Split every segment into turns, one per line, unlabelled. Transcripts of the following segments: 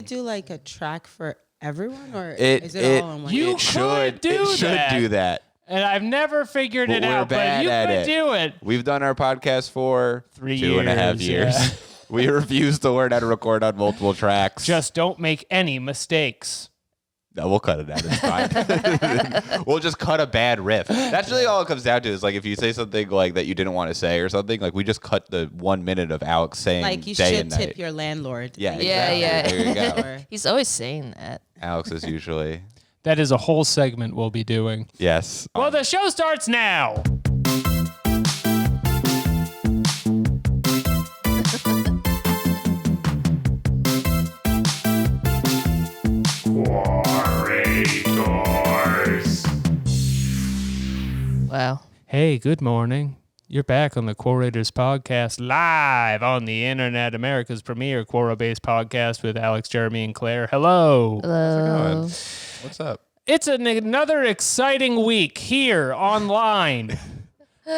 do like a track for everyone, or is it all on one?
You should do that.
And I've never figured it out, but you could do it.
We've done our podcast for 2.5 years.
Yeah.
We refuse to learn how to record on multiple tracks.
Just don't make any mistakes.
No, we'll cut it out. It's fine. We'll just cut a bad riff. That's really all it comes down to is like if you say something like that you didn't want to say or something, like we just cut the 1 minute of Alex saying
like you
day
should
and
tip
night.
your landlord.
Yeah,
exactly. Yeah.
There you go.
He's always saying that.
Alex is usually.
That is a whole segment we'll be doing.
Yes.
Well, the show starts now.
Wow.
Hey, good morning. You're back on the Quorators podcast, live on the internet, America's premier Quora-based podcast with Alex, Jeremy, and Claire. Hello.
Hello.
What's up?
It's another exciting week here online.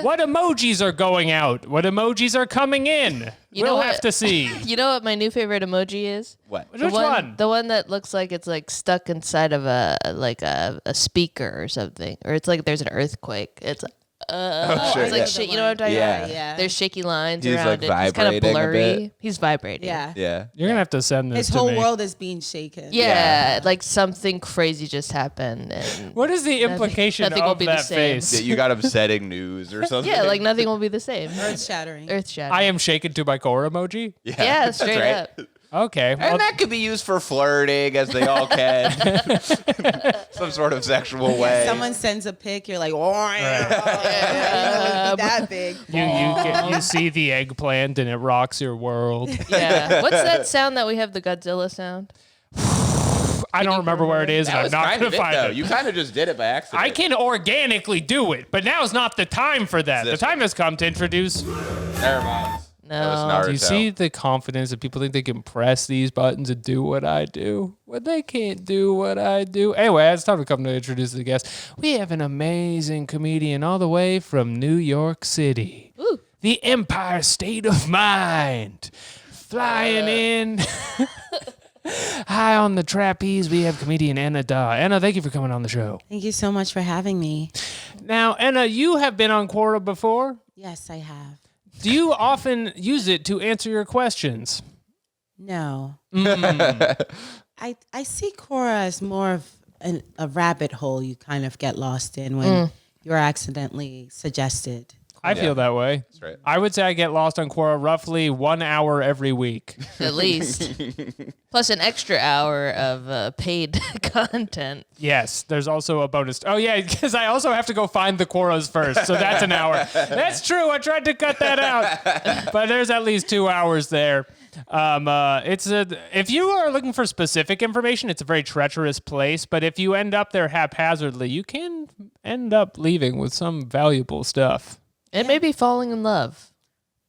What emojis are going out? What emojis are coming in? We'll have to see.
You know what my new favorite emoji is?
What?
Which one?
The one that looks like it's like stuck inside of a speaker or something, or it's like there's an earthquake. It's like,
sure,
it's like
yeah.
shit. You know what I'm talking
Yeah.
about?
Yeah.
There's shaky lines
He's,
around
like,
it. He's kind of
vibrating a
blurry.
bit.
He's vibrating.
Yeah.
Yeah.
You're going to have to send this
His
to
whole
me.
world is being shaken.
Yeah, like something crazy just happened. And
What is the implication
nothing will
of
be the
that
same.
face?
That you got upsetting news or something.
yeah, like nothing will be the same.
Earth shattering.
Earth shattering.
I am shaken to my core emoji?
Yeah,
that's
straight
right.
up.
Okay.
And that could be used for flirting, as they all can. Some sort of sexual way.
Someone sends a pic, you're like, that big.
You see the eggplant and it rocks your world.
Yeah. What's that sound that we have? The Godzilla sound.
I don't remember where it is,
That
and I'm
was
not
kind
going
of
to
it,
find
though.
it.
You kind of just did it by accident.
I can organically do it, but now's not the time for that. The
This
time has come to introduce.
Never mind.
No.
That was Naruto.
Do you see the confidence that people think they can press these buttons and do what I do? Well, they can't do what I do. Anyway, it's time to come to introduce the guest. We have an amazing comedian all the way from New York City.
Ooh.
The Empire State of Mind. Flying in. High on the trapeze, we have comedian Anna Daw. Anna, thank you for coming on the show.
Thank you so much for having me.
Now, Anna, you have been on Quora before.
Yes, I have.
Do you often use it to answer your questions?
No. I see Quora as more of a rabbit hole you kind of get lost in when you're accidentally suggested.
I feel that way.
That's right.
I would say I get lost on Quora roughly 1 hour every week.
At least. Plus an extra hour of paid content.
Yes, there's also a bonus. Oh, yeah, because I also have to go find the Quoras first, so that's an hour. That's true. I tried to cut that out, but there's at least 2 hours there. If you are looking for specific information, it's a very treacherous place, but if you end up there haphazardly, you can end up leaving with some valuable stuff.
And maybe falling in love.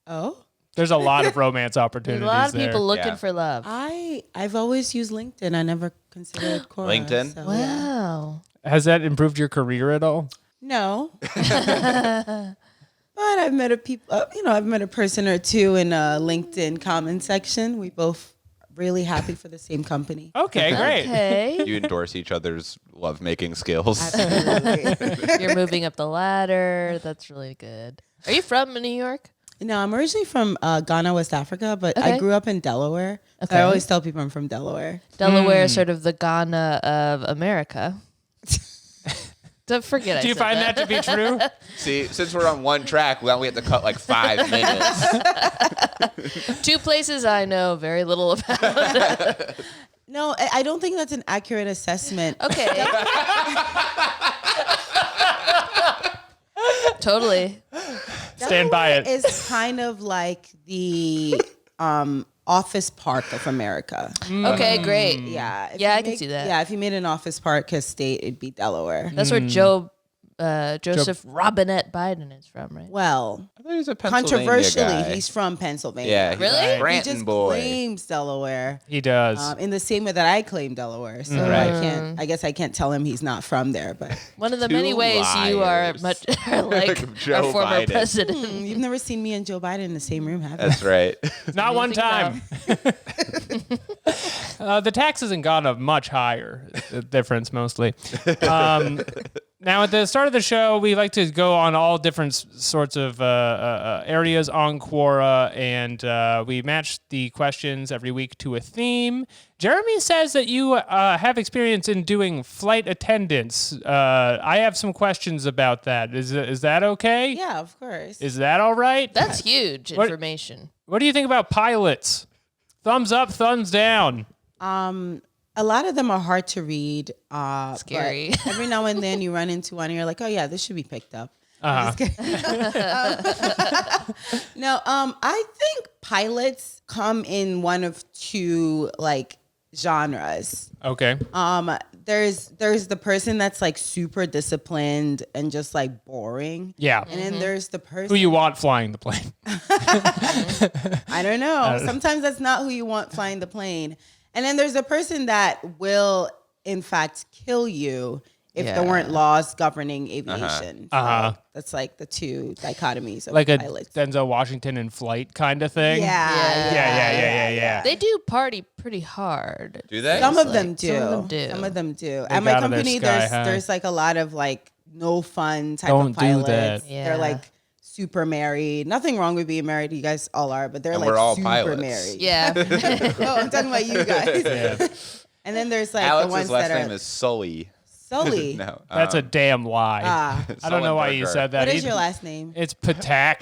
Oh?
There's a lot of romance
There's
opportunities
a lot of
there.
people looking
Yeah.
for love.
I've always used LinkedIn. I never considered Quora.
LinkedIn?
So, yeah.
Wow.
Has that improved your career at all?
No. But I've met I've met a person or two in a LinkedIn comment section. We both really happy for the same company.
Okay, great.
Okay.
You endorse each other's lovemaking skills.
Absolutely.
You're moving up the ladder. That's really good. Are you from New York?
No, I'm originally from Ghana, West Africa, but
Okay.
I grew up in Delaware. So
Okay.
I always tell people I'm from Delaware.
Delaware is sort of the Ghana of America. Don't forget
Do you find that to be true?
See, since we're on one track, we have to cut like 5 minutes.
Two places I know very little about.
No, I don't think that's an accurate assessment.
Okay. Totally.
Stand by it.
It's kind of like the office park of America.
Okay, great.
Yeah. if
Yeah,
you
I can see that.
Yeah, if you made an office park as state, it'd be Delaware.
That's where Joseph Robinette Biden is from, right?
Well,
I thought he was a Pennsylvania
controversially,
guy.
he's from Pennsylvania.
Yeah, he's
Really?
a
He
Scranton
just
boy.
claims Delaware.
He does.
In the same way that I claim Delaware. So I guess I can't tell him he's not from there, but
One of the
Two
many ways you are
liars.
much like
Joe
our former
Biden.
president.
you've never seen me and Joe Biden in the same room, have you?
That's right.
Not one time. The tax hasn't gone up much higher. The difference mostly. Now, at the start of the show, we like to go on all different sorts of areas on Quora, and we match the questions every week to a theme. Jeremy says that you have experience in doing flight attendants. I have some questions about that. Is that okay?
Yeah, of course.
Is that all right?
That's huge information.
What do you think about pilots? Thumbs up, thumbs down.
A lot of them are hard to read.
Scary.
But every now and then you run into one and you're like, oh yeah, this should be picked up. I'm just kidding. No, I think pilots come in one of two like genres.
Okay.
There's the person that's like super disciplined and just like boring.
Yeah.
And then there's the person
Who you want flying the plane?
I don't know. Sometimes that's not who you want flying the plane. And then there's a person that will, in fact, kill you if there weren't laws governing aviation. So that's like the two dichotomies of
Like a
pilots.
Denzel Washington in flight kind of thing?
Yeah.
They do party pretty hard.
Do they?
Some of them do.
Some of them do.
At my
got on their
company,
sky high.
there's like a lot of like no fun type
Don't
of
do
pilots.
that.
Yeah.
They're like super married. Nothing wrong with being married. You guys all are, but they're
And
like
we're all
super
pilots.
married.
Yeah.
No, I'm talking about you guys.
Yeah.
And then there's like the
Alex's
ones
last
that
name
are
is Sully.
Sully.
No,
That's a damn lie. I don't know why you
Sullenberger.
said that.
What is your last name?
It's Patak.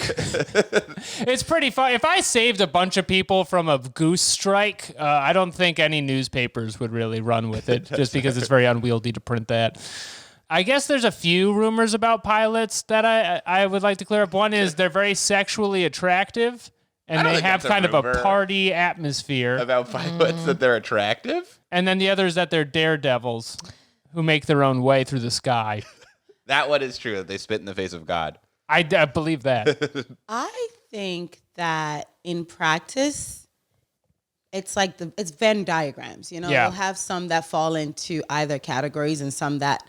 It's pretty fun. If I saved a bunch of people from a goose strike, I don't think any newspapers would really run with it, just because it's very unwieldy to print that. I guess there's a few rumors about pilots that I would like to clear up. One is they're very sexually attractive,
I
and
don't
they
think
have
that's a
kind of a
rumor.
party atmosphere.
About pilots that they're attractive.
And then the other is that they're daredevils who make their own way through the sky.
That one is true. That they spit in the face of God.
I believe that.
I think that in practice, it's like it's Venn diagrams. You know,
Yeah.
you'll have some that fall into either categories and some that,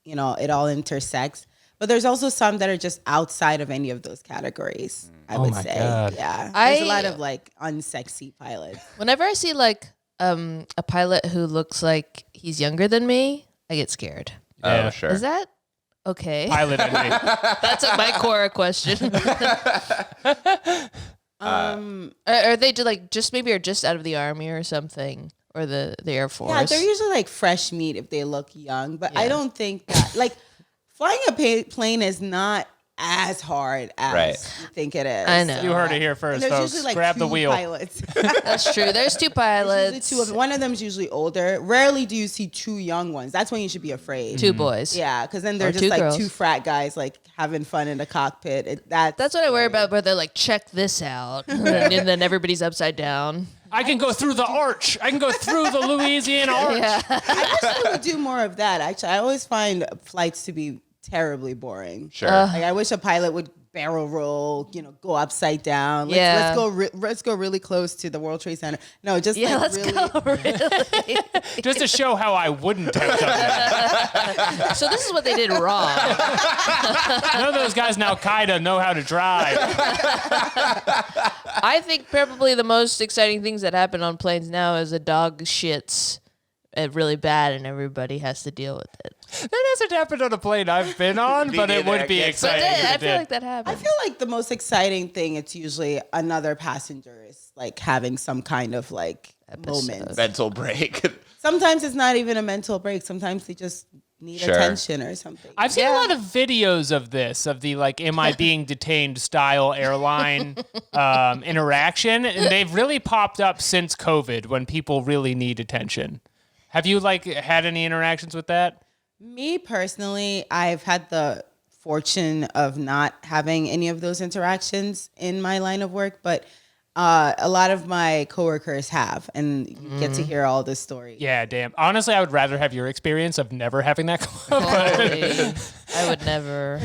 you know, it all intersects. But there's also some that are just outside of any of those categories, I would
my
say.
God.
Yeah. There's a
I-
lot of like unsexy pilots.
Whenever I see like a pilot who looks like he's younger than me, I get scared.
Yeah.
Oh, sure.
Is that okay?
Pilot envy.
That's my Quora question. Are they just maybe are just out of the army or something, or the Air Force?
Yeah, they're usually like fresh meat if they look young. But I
Yeah.
don't think that, like, flying a plane is not as hard as
Right.
you think it is.
I know.
You heard it here
And
first,
there's
folks.
usually like
Grab the
two
wheel.
pilots.
That's true. There's two
Usually
pilots,
two of them. One of them's usually older. Rarely do you see two young ones. That's when you should be afraid.
two boys.
Yeah, because then they're
Or
just
two
like
girls.
two frat guys like having fun in the cockpit.
That's what I worry about. Where they're like, check this out, and then everybody's upside down.
I can go through the arch. I can go through the Louisiana arch.
Yeah.
I wish they would do more of that. Actually, I always find flights to be terribly boring.
Sure.
Like I wish a pilot would barrel roll, you know, go upside down.
Yeah.
Let's go really close to the World Trade Center. No, just
Yeah,
like
let's
really.
go. Really.
Just to show how I wouldn't have done that.
So this is what they did wrong.
None of those guys in Al Qaeda know how to drive.
I think probably the most exciting things that happen on planes now is a dog shits really bad and everybody has to deal with it.
That hasn't happened on a plane I've been on, but it would be
But
exciting.
But
if
I
it
feel
did.
like that
I
happens.
feel like the most exciting thing, it's usually another passenger is like having some kind of like moment.
Mental break.
Sometimes it's not even a mental break. Sometimes they just need
Sure.
attention or something.
I've seen a lot of videos of this, of the like, am I being detained style airline interaction. And they've really popped up since COVID when people really need attention. Have you like had any interactions with that?
Me personally, I've had the fortune of not having any of those interactions in my line of work, but a lot of my coworkers have, and you get to hear all the stories.
Yeah, damn. Honestly, I would rather have your experience of never having that come up.
Totally. I would never.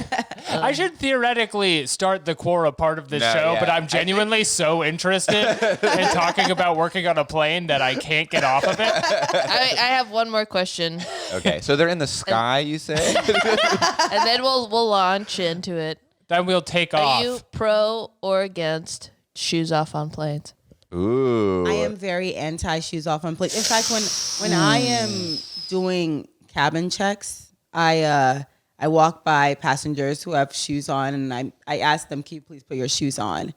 I should theoretically start the Quora part of this
No,
show,
yeah.
but I'm genuinely so interested in talking about working on a plane that I can't get off of it.
I have one more question,
Okay, so they're in the sky, you say?
and then we'll launch into it.
Then we'll take
Are
off.
you pro or against shoes off on planes?
Ooh.
I am very anti shoes off on planes. In fact, when I am doing cabin checks, I walk by passengers who have shoes on, and I ask them, "Can you please put your shoes on?"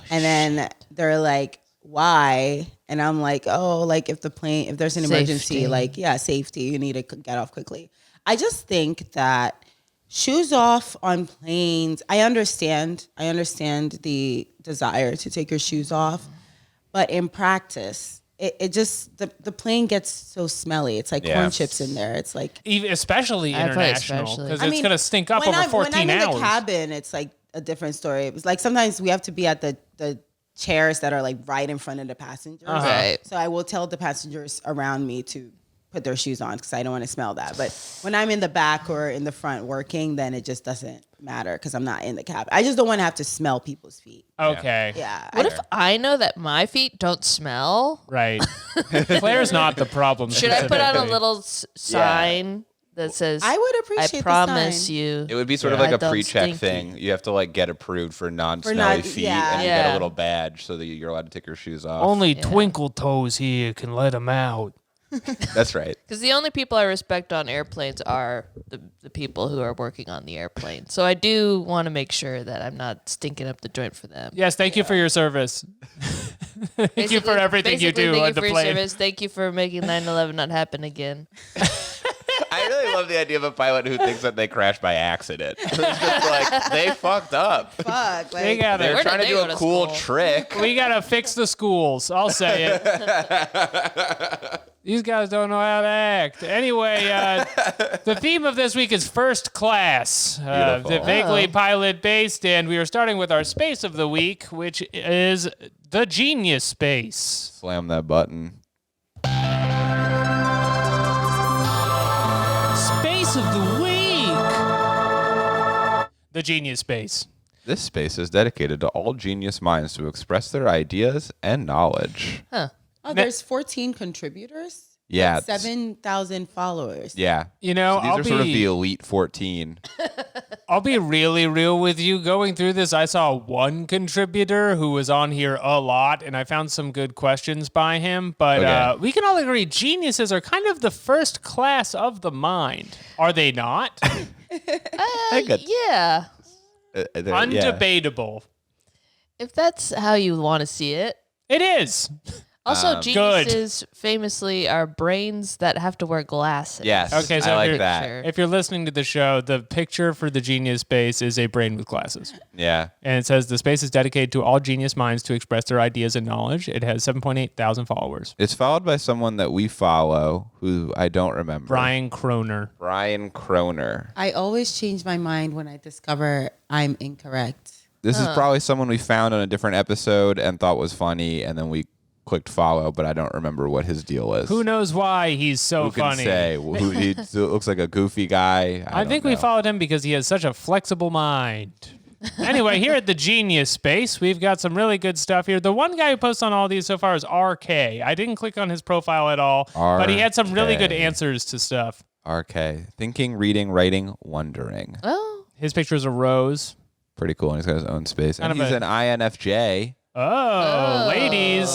And then they're like, "Why?" And I'm like, "Oh, like if there's an emergency,
Safety.
Safety, you need to get off quickly." I just think that shoes off on planes. I understand the desire to take your shoes off, but in practice, it just the plane gets so smelly. It's like corn chips in there. It's like
Especially
I play
international,
especially.
because
I
it's
mean,
going to stink up over 14
when I'm in
hours.
the cabin, it's like a different story. It was like sometimes we have to be at the chairs that are like right in front of the passengers.
Right.
So I will tell the passengers around me to put their shoes on because I don't want to smell that. But when I'm in the back or in the front working, then it just doesn't matter because I'm not in the cabin. I just don't want to have to smell people's feet.
Okay.
Yeah.
What if I know that my feet don't smell?
Right. Claire's not the problem.
Should I put on a
specifically.
little sign that says,
I would appreciate
I
the
promise
sign.
you.
It would be sort of
I
like a
don't
pre-check
stink
thing.
feet.
You have to like get approved for non-smelly feet, and you get
Yeah.
a little badge so that you're allowed to take your shoes off.
Only twinkle toes here can let them out.
That's right.
Because the only people I respect on airplanes are the people who are working on the airplane. So I do want to make sure that I'm not stinking up the joint for them.
Yes, thank you for your service. Thank you for everything you do
thank
on
you
the
for your
plane.
service. Thank you for making 9/11 not happen again.
I really love the idea of a pilot who thinks that they crashed by accident. It's just like they fucked up.
Fuck.
They
Like,
got
They're
Where did
trying to
they
do
go
a
to
cool
school?
trick.
We gotta fix the schools. I'll say it. These guys don't know how to act. Anyway, the theme of this week is first class.
Beautiful.
The vaguely pilot based, and we are starting with our space of the week, which is the genius space.
Slam that button.
Space of the week. The genius space.
This space is dedicated to all genius minds to express their ideas and knowledge.
there's 14 contributors.
Yeah,
That's 7,000 followers.
Yeah.
You know,
So these are sort of the elite 14.
I'll be really real with you. Going through this, I saw one contributor who was on here a lot, and I found some good questions by him. But
Okay.
we can all agree geniuses are kind of the first class of the mind. Are they not?
I got-
Yeah.
Undebatable.
If that's how you want to see it.
It is.
Also,
Good.
geniuses famously are brains that have to wear glasses.
Yes.
Okay, so
I
if
like
you're-
that.
If you're listening to the show, the picture for the genius space is a brain with glasses.
Yeah.
And it says the space is dedicated to all genius minds to express their ideas and knowledge. It has 7.8 thousand followers.
It's followed by someone that we follow who I don't remember.
Brian Kroner.
Brian Kroner.
I always change my mind when I discover I'm incorrect.
This is probably someone we found on a different episode and thought was funny, and then we clicked follow, but I don't remember what his deal is.
Who knows why he's so
Who can
funny?
say? Who, he looks like a goofy guy.
I think we followed him because he has such a flexible mind. Anyway, here at the Genius Space, we've got some really good stuff here. The one guy who posts on all these so far is RK. I didn't click on his profile at all, but he had some really good
RK.
answers to stuff.
RK. Thinking, reading, writing, wondering.
Oh.
His picture's a rose.
Pretty cool. And he's got his own space. And
Kind of
he's
a-
an INFJ.
Oh, ladies.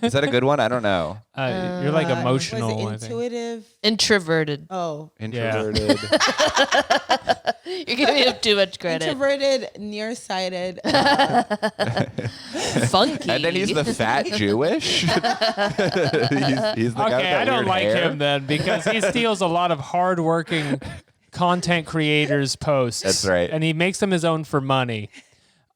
Is that a good one? I don't know.
You're like emotional, I
Was it
think.
intuitive?
Introverted.
Oh,
Introverted.
You're giving him too much credit.
introverted, nearsighted.
Funky.
And then he's the fat Jewish. he's the guy with
Okay,
that
I don't
weird
like
hair.
him then because he steals a lot of hardworking content creators' posts.
That's right.
And he makes them his own for money.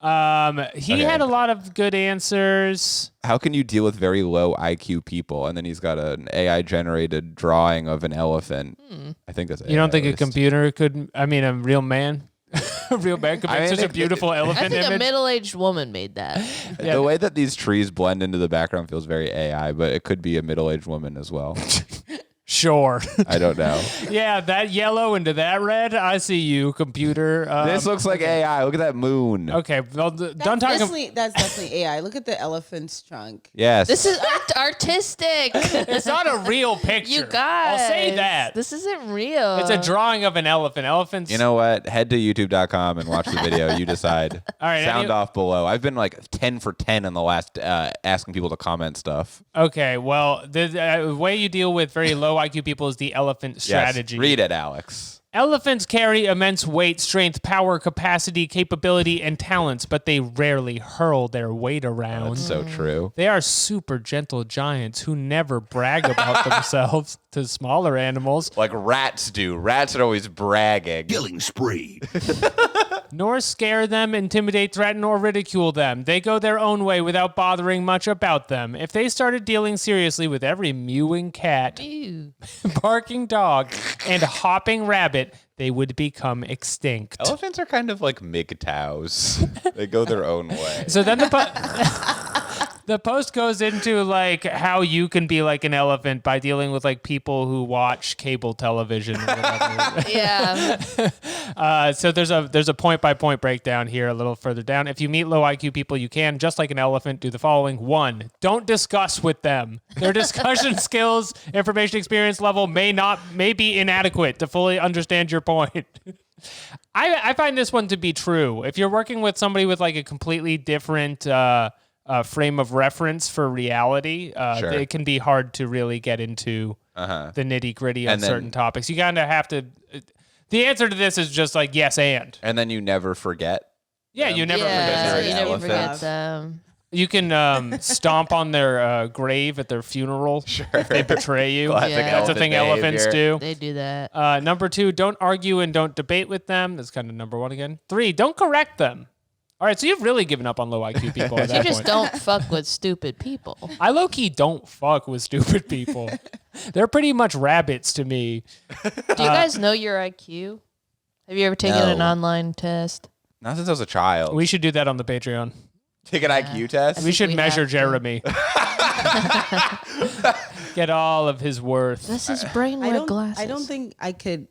He
Okay.
had a lot of good answers.
How can you deal with very low IQ people? And then he's got an AI generated drawing of an elephant. I think that's
You don't think a
AI-based.
computer could, I mean, a real man? A real man could make
I mean,
such a
it-
beautiful
I
elephant
think a
image?
middle-aged woman made that.
Yeah.
The way that these trees blend into the background feels very AI, but it could be a middle-aged woman as well.
Sure.
I don't know.
Yeah, that yellow into that red. I see you, computer.
This looks like AI. Look at that moon.
Okay, well, done talking.
That's definitely AI. Look at the elephant's trunk.
Yes.
This is artistic.
It's not a real picture.
You guys.
I'll say that.
This isn't real.
It's a drawing of an elephant. Elephants.
You know what? Head to youtube.com and watch the video. You decide.
All right,
Sound off below. I've been like 10 for 10 in the last asking people to comment stuff.
Okay, well, the way you deal with very low IQ people is the elephant strategy.
Yes. Read it, Alex.
Elephants carry immense weight, strength, power, capacity, capability, and talents, but they rarely hurl their weight around.
That's so true.
They are super gentle giants who never brag about themselves to smaller animals.
Like rats do. Rats are always bragging.
Killing spree.
Nor scare them, intimidate, threaten, or ridicule them. They go their own way without bothering much about them. If they started dealing seriously with every mewing cat,
Ew.
barking dog, and hopping rabbit, they would become extinct.
Elephants are kind of like MGTOWs. They go their own way.
So then the post goes into like how you can be like an elephant by dealing with like people who watch cable television or whatever.
Yeah.
So there's a point by point breakdown here a little further down. If you meet low IQ people, you can, just like an elephant, do the following. 1, don't discuss with them. Their discussion skills, information experience level may be inadequate to fully understand your point. I find this one to be true. If you're working with somebody with like a completely different frame of reference for reality,
Sure.
it can be hard to really get into the nitty gritty on certain topics. You kind of have to. The answer to this is just like yes and.
And then you never forget.
Yeah, you never
Yeah,
forget
you
an
never
elephant.
forget them.
You can stomp on their grave at their funeral if they betray you.
Classic
Yeah.
That's a thing
elephant
elephants
behavior.
do.
They do that.
Number 2, don't argue and don't debate with them. That's kind of number 1 again. 3, don't correct them. All right, so you've really given up on low IQ people at that
You just
point.
don't fuck with stupid people.
I low-key don't fuck with stupid people. They're pretty much rabbits to me.
Do you guys know your IQ? Have you ever taken
No.
an online test?
Not since I was a child.
We should do that on the Patreon.
Take an IQ test.
We should
we
measure
have to.
Jeremy. Get all of his worth.
This is brain-wide glasses.
I don't think I could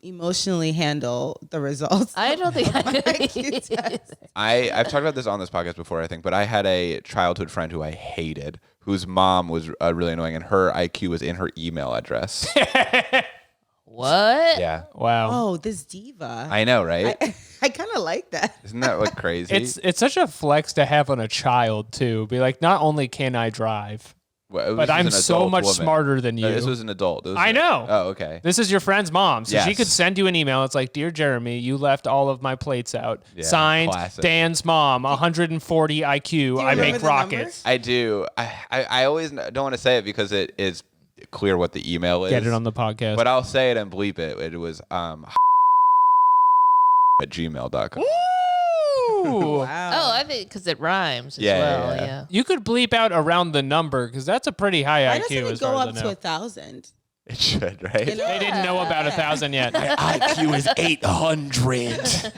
emotionally handle the results.
I don't think I
IQ
could.
test.
I've talked about this on this podcast before, I think, but I had a childhood friend who I hated, whose mom was really annoying, and her IQ was in her email address.
What?
Yeah.
Wow.
Oh, this diva.
I know, right?
I kind of like that.
Isn't that like crazy?
It's such a flex to have on a child too. Be like, not only can I drive,
Well, it was
but
just
I'm
an
so
adult
much
woman.
smarter than you.
No, this was an adult. It was
I know.
Oh, okay.
This is your friend's mom. So she
Yes.
could send you an email. It's like, Dear Jeremy, you left all of my plates out.
Yeah,
Signed,
classic.
Dan's mom, 140 IQ.
you
I
remember
make
the
rockets.
numbers?
I do. I always don't want to say it because it is clear what the email is.
Get it on the podcast.
But I'll say it and bleep it. It was at gmail.com.
Ooh.
Wow.
Oh, I think because it rhymes as
Yeah,
well.
yeah.
Yeah.
You could bleep out around the number because that's a pretty high
Why
IQ
doesn't
as
it go
far
up
as I
to
know.
1,000?
It should, right?
You know?
They didn't know about 1,000 yet.
IQ is 800.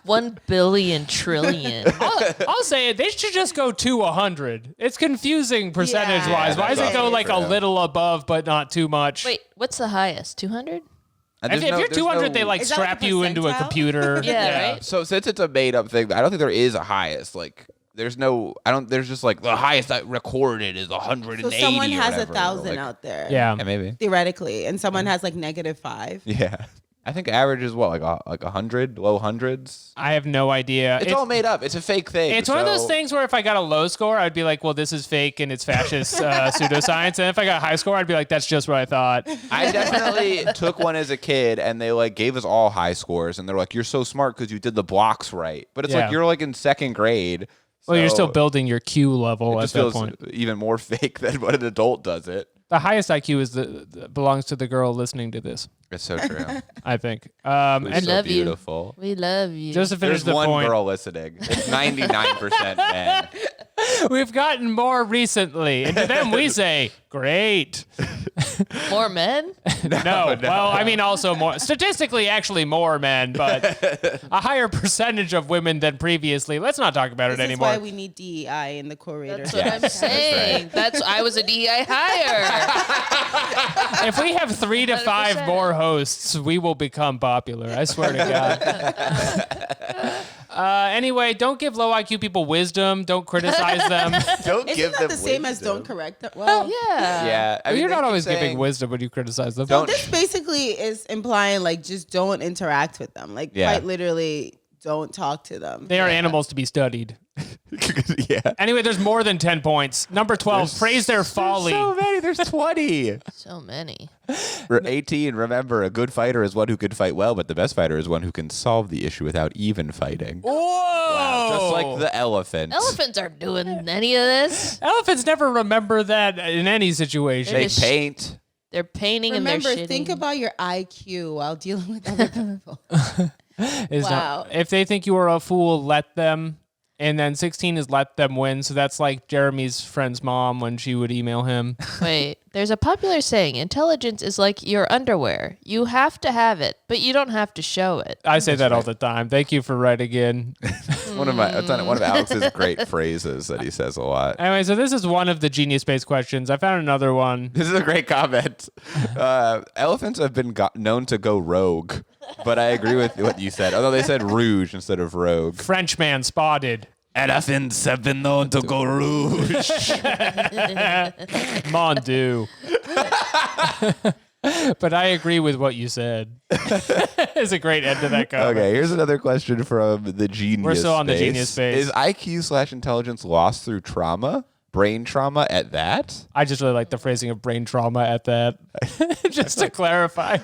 1 billion trillion.
I'll say it. They should just go to 100. It's confusing percentage-wise.
Yeah,
Why does it
that's
go
also
like a
true.
little above but not too much?
Wait, what's the highest? 200?
And
If,
there's
if you're
there's
200, they like
Is that like
strap
a
you into a
percentile?
computer.
Yeah, right?
So since it's a made up thing, I don't think there is a highest. Like there's just like the highest I recorded is 180.
So someone
or
has
whatever.
1,000
Like,
out there.
Yeah.
Yeah, maybe.
Theoretically. And someone has like -5.
Yeah. I think average is what, like 100, low hundreds.
I have no idea.
It's all made up. It's a fake thing.
It's one of those
so-
things where if I got a low score, I'd be like, well, this is fake and it's fascist pseudoscience. And if I got a high score, I'd be like, that's just what I thought.
I definitely took one as a kid, and they like gave us all high scores, and they're like, "You're so smart because you did the blocks right." But it's
Yeah.
like you're like in second grade.
Well, you're
so
still building your Q level
It
at
just
that
feels
point.
even more fake than what an adult does it.
The highest IQ is belongs to the girl listening to this,
It's so true.
I think.
It's
And
so
love you.
beautiful.
We love you.
just to finish
There's
the
one
point,
girl listening. It's 99% men.
we've gotten more recently. And to them, we say, great.
More men?
No. Well, I mean, also more statistically, actually more men, but a higher percentage of women than previously. Let's not talk about it
This is
anymore.
why we need DEI in the Quorators.
That's what I'm saying. I was a DEI hire.
If we have 3 to 5
100%.
more hosts, we will become popular. I swear to God. Anyway, don't give low IQ people wisdom. Don't criticize them.
Don't
Isn't
give
that
them
the same as
wisdom.
don't correct them? Well,
Yeah.
Yeah, I mean,
You're
they
not
keep
always
saying,
giving wisdom when you criticize them.
Don't.
this basically is implying like just don't interact with them. Like
Yeah.
quite literally, don't talk to them.
They are animals to be studied.
Yeah.
Anyway, there's more than 10 points. Number 12, praise their folly.
There's so many. There's 20.
So many.
18. Remember, a good fighter is one who can fight well, but the best fighter is one who can solve the issue without even fighting.
Whoa!
Just like the elephant.
Elephants aren't doing any of this.
Elephants never remember that in any situation.
They
Just-
paint.
They're painting
Remember,
and they're shitting.
think about your IQ while dealing with other people.
Is
Wow.
not, if they think you are a fool, let them. And then 16 is let them win. So that's like Jeremy's friend's mom when she would email him.
Wait, there's a popular saying, intelligence is like your underwear. You have to have it, but you don't have to show it.
I say that all the time. Thank you for writing in.
It's one of Alex's great phrases that he says a lot.
Anyway, so this is one of the genius-based questions. I found another one.
This is a great comment. Elephants have been known to go rogue, but I agree with what you said. Although they said rouge instead of rogue.
Frenchman spotted.
Elephants have been known to go rouge.
Mon Dieu. But I agree with what you said. It's a great end to that comment.
Okay, here's another question from the genius.
We're still on the
space.
genius space.
Is IQ/intelligence lost through trauma? Brain trauma at that?
I just really like the phrasing of brain trauma at that. Just to clarify.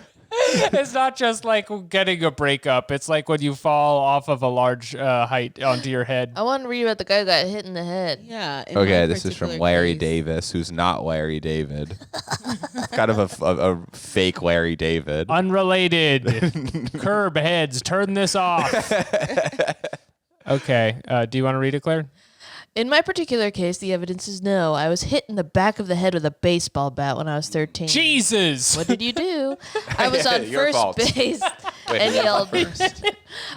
It's not just like getting a breakup. It's like when you fall off of a large height onto your head.
I want to read about the guy who got hit in the head.
Yeah. in
Okay,
my
this is from
particular
Larry
case.
Davis, who's not Larry David. Kind of a fake Larry David.
Unrelated. Curb heads, turn this off. Okay. Do you want to read it, Claire?
In my particular case, the evidence is no. I was hit in the back of the head with a baseball bat when I was 13.
Jesus.
What did you do? I was on
Your
first
fault.
base
Wait,
and yelled.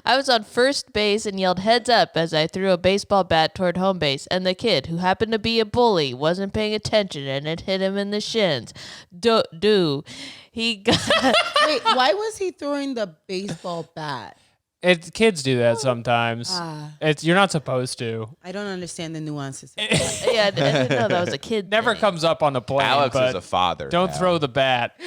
I was on first base and yelled heads up as I threw a baseball bat toward home base, and the kid, who happened to be a bully, wasn't paying attention and it hit him in the shins. He got.
Wait, why was he throwing the baseball bat?
Kids do that sometimes. You're not supposed to.
I don't understand the nuances.
Yeah, I didn't know that was a kid.
Never
thing.
comes up on the plane.
Alex
but
is a father.
don't
now.
throw the bat.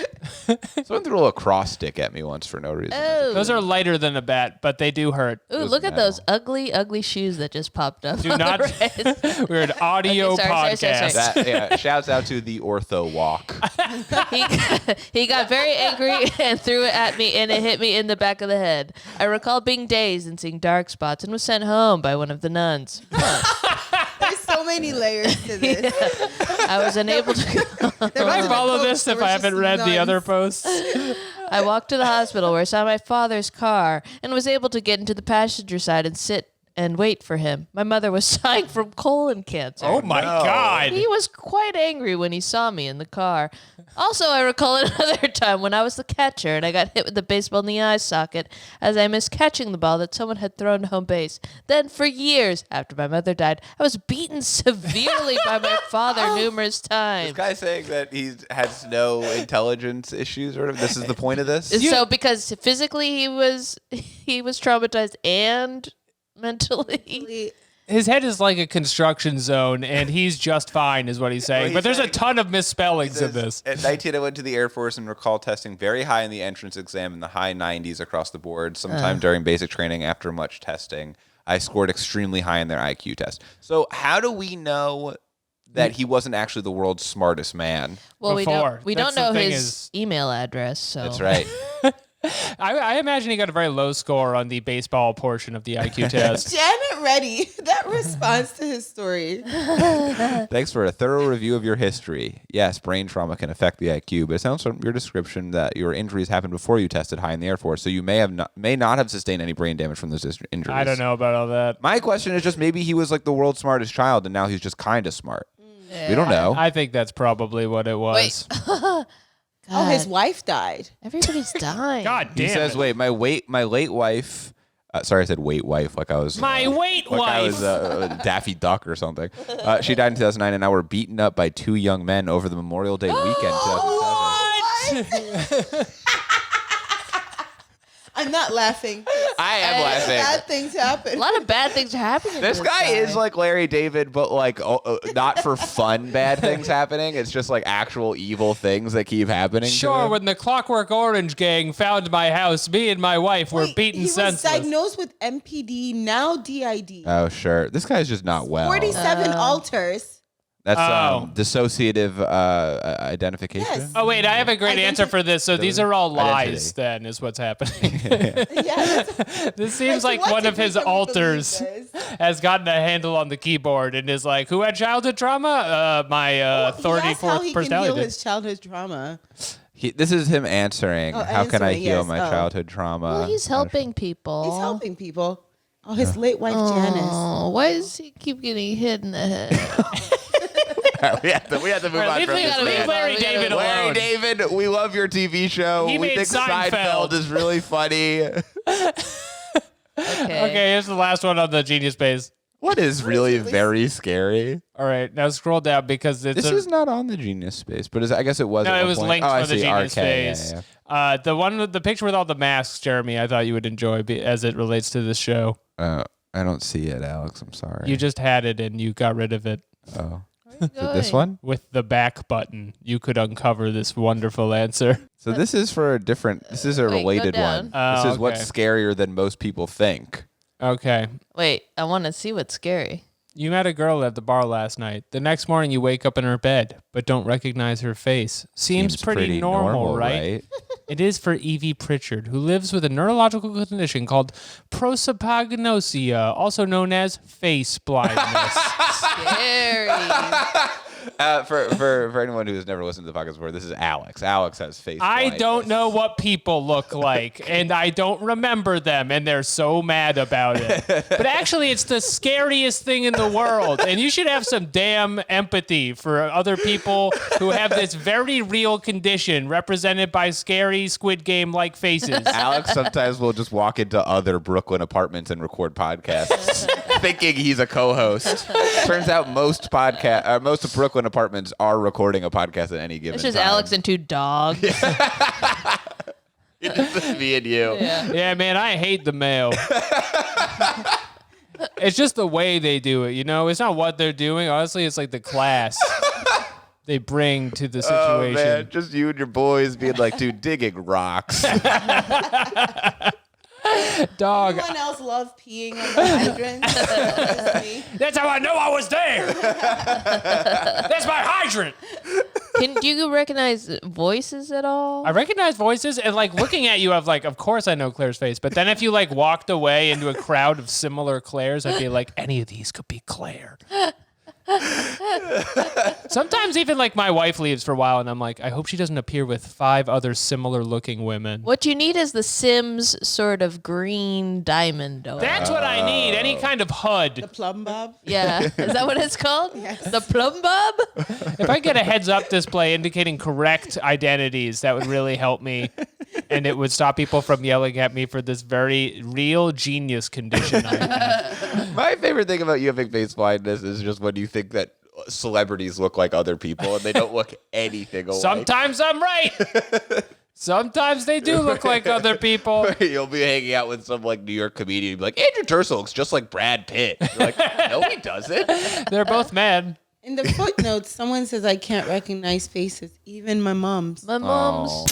Someone threw a lacrosse stick at me once for no reason.
Oh.
Those are lighter than a bat, but they do hurt.
Ooh, look at those ugly, ugly shoes that just popped up.
Do
on
not.
the right.
We're an audio
Okay, sorry.
podcast.
Shouts out to the Ortho Walk.
He got very angry and threw it at me, and it hit me in the back of the head. I recall being dazed and seeing dark spots, and was sent home by one of the nuns.
There's so many layers to this.
I was unable to.
Can I follow this if I haven't read the other posts?
I walked to the hospital where I saw my father's car and was able to get into the passenger side and sit and wait for him. My mother was dying from colon cancer.
Oh my God.
He was quite angry when he saw me in the car. Also, I recall another time when I was the catcher and I got hit with the baseball in the eye socket as I missed catching the ball that someone had thrown to home base. Then, for years after my mother died, I was beaten severely by my father numerous
This
times.
guy's saying that he has no intelligence issues or whatever. This is the point of this?
So, because physically he was traumatized and mentally.
His head is like a construction zone, and he's just fine, is what he's saying.
he's
But there's a
saying-
ton of misspellings in this.
At 19, I went to the Air Force and recall testing very high in the entrance exam in the high 90s across the board. Sometime during basic training, after much testing, I scored extremely high in their IQ test. So how do we know that he wasn't actually the world's smartest man?
Well,
Before.
we
That's
don't
the
know
thing
his
is-
email address. So
That's right.
I imagine he got a very low score on the baseball portion of the IQ test.
Janet Reddy, that response to his story.
Thanks for a thorough review of your history. Yes, brain trauma can affect the IQ, but it sounds from your description that your injuries happened before you tested high in the Air Force, so you may not have sustained any brain damage from those injuries.
I don't know about all that.
My question is just maybe he was like the world's smartest child, and now he's just kind of smart. We don't know.
I think that's probably what it was.
Oh, his wife died.
everybody's dying.
God damn
He says,
it.
"Wait, my late wife." Sorry, I said wait wife like I was
My wait
like I
wife.
was Daffy Duck or something. She died in 2009, and now we're beaten up by two young men over the Memorial Day weekend. 2007.
I'm not laughing.
I am laughing.
Bad things happen.
A lot of bad things are happening.
This
to
guy is like Larry David, but like not for fun bad things happening. It's just like actual evil things that keep happening.
Sure, when the Clockwork Orange gang found my house, me and my wife were beaten
he
senseless.
was diagnosed with MPD, now DID.
Oh, sure. This guy's just not well.
47 alters.
That's
Oh.
dissociative identification.
Yes.
Oh wait, I have a great answer for this. So these are all lies.
Identity.
Then is what's happening.
Yeah,
This seems like
what
one
did
of his
make him believe
alters
this?
has gotten a handle on the keyboard and is like, "Who had childhood trauma? My
He asked how
34th
he can
personality."
heal
did."
his childhood trauma.
This is him answering.
Oh,
How can I
answering,
heal
yes.
my
Oh.
childhood trauma?
Well, he's helping people.
He's helping people. Oh, his late wife Janice.
Oh, why does he keep getting hit in the head?
we have to move
All right,
on from
leave
this
leave
man.
Larry
We gotta
David
move on.
alone.
Larry David, we love your TV show.
He
we
made
think
Seinfeld.
is really funny.
Okay, here's the last one on the Genius Base.
What is really very scary?
All right, now scroll down because it's
This is not on the Genius Space, but I guess it was.
no,
at
it
one
was
point.
linked
Oh, I
for the
see.
Genius
RK, yeah,
Base.
yeah.
The one with the picture with all the masks, Jeremy, I thought you would enjoy as it relates to this show.
I don't see it, Alex. I'm sorry.
You just had it and you got rid of it.
Oh. Is it this one?
With the back button, you could uncover this wonderful answer.
So this is for a different. This is a
Wait, go
related
down.
one.
Oh,
This is what's
okay.
scarier than most people think.
Okay.
Wait, I want to see what's scary.
You met a girl at the bar last night. The next morning you wake up in her bed, but don't recognize her face. Seems pretty normal, right? It is for Evie Pritchard, who lives with a neurological condition called prosopagnosia, also known as face blindness.
Scary.
For anyone who has never listened to the podcast before, this is Alex. Alex has face.
I
blindness.
don't know what people look like, and I don't remember them, and they're so mad about it. But actually, it's the scariest thing in the world, and you should have some damn empathy for other people who have this very real condition represented by scary Squid Game-like faces.
Alex sometimes will just walk into other Brooklyn apartments and record podcasts, thinking he's a co-host. Turns out most of Brooklyn apartments are recording a podcast at any given
It's just
time.
Alex and two dogs.
It's just me and you.
Yeah, man, I hate the mail. It's just the way they do it, you know? It's not what they're doing. Honestly, it's like the class they bring to the
Oh
situation.
man, just you and your boys being like, dude, digging rocks.
Dog,
Anyone else love peeing on the hydrant? Just me.
that's how I know I was there. That's my hydrant.
Do you recognize voices at all?
I recognize voices, and like looking at you, I've like, of course I know Claire's face. But then if you like walked away into a crowd of similar Claires, I'd be like, any of these could be Claire. Sometimes even like my wife leaves for a while, and I'm like, I hope she doesn't appear with 5 other similar looking women.
What you need is the Sims sort of green diamond.
That's what I need. Any kind of
The
HUD.
plum bob.
Yeah. Is that what it's called?
Yes.
The plum bob?
If I get a heads up display indicating correct identities, that would really help me. And it would stop people from yelling at me for this very real genius condition I have.
My favorite thing about you having face blindness is just when you think that celebrities look like other people and they don't look anything alike.
Sometimes I'm right. Sometimes they do look like other people.
You'll be hanging out with some like New York comedian and be like, Andrew Tercel looks just like Brad Pitt. You're like, no, he doesn't.
They're both men.
In the footnotes, someone says I can't recognize faces, even my mom's.
My mom's.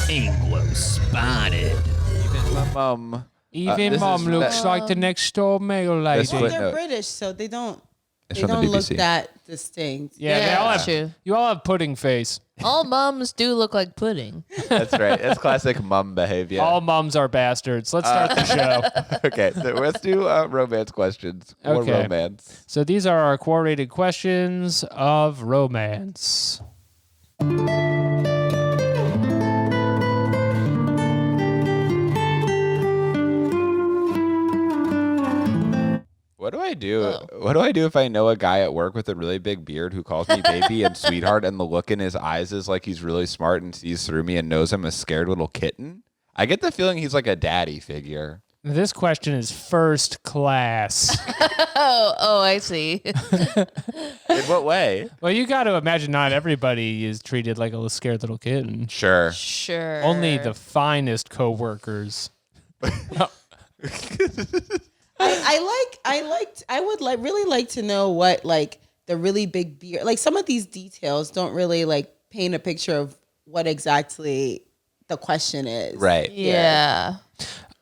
Anglo spotted.
Even my mom.
Even
this
mom
is-
looks like the next door mail lady.
This
Well,
footnote.
they're British, so they don't.
It's
They
from the
don't look
BBC.
that distinct.
Yeah, they
Yeah,
all
that's
have.
true.
You all have pudding face.
All moms do look like pudding.
That's right. That's classic mum behavior.
All mums are bastards. Let's start the show.
Okay, so let's do romance questions. More
Okay.
romance.
So these are our core-rated questions of romance.
What do I do?
Oh.
What do I do if I know a guy at work with a really big beard who calls me baby and sweetheart, and the look in his eyes is like he's really smart and sees through me and knows I'm a scared little kitten? I get the feeling he's like a daddy figure.
This question is first class.
Oh, I see.
In what way?
Well, you got to imagine not everybody is treated like a scared little kitten.
Sure.
Sure.
Only the finest coworkers.
I would really like to know what like the really big beard, like some of these details don't really like paint a picture of what exactly the question is.
Right.
Yeah.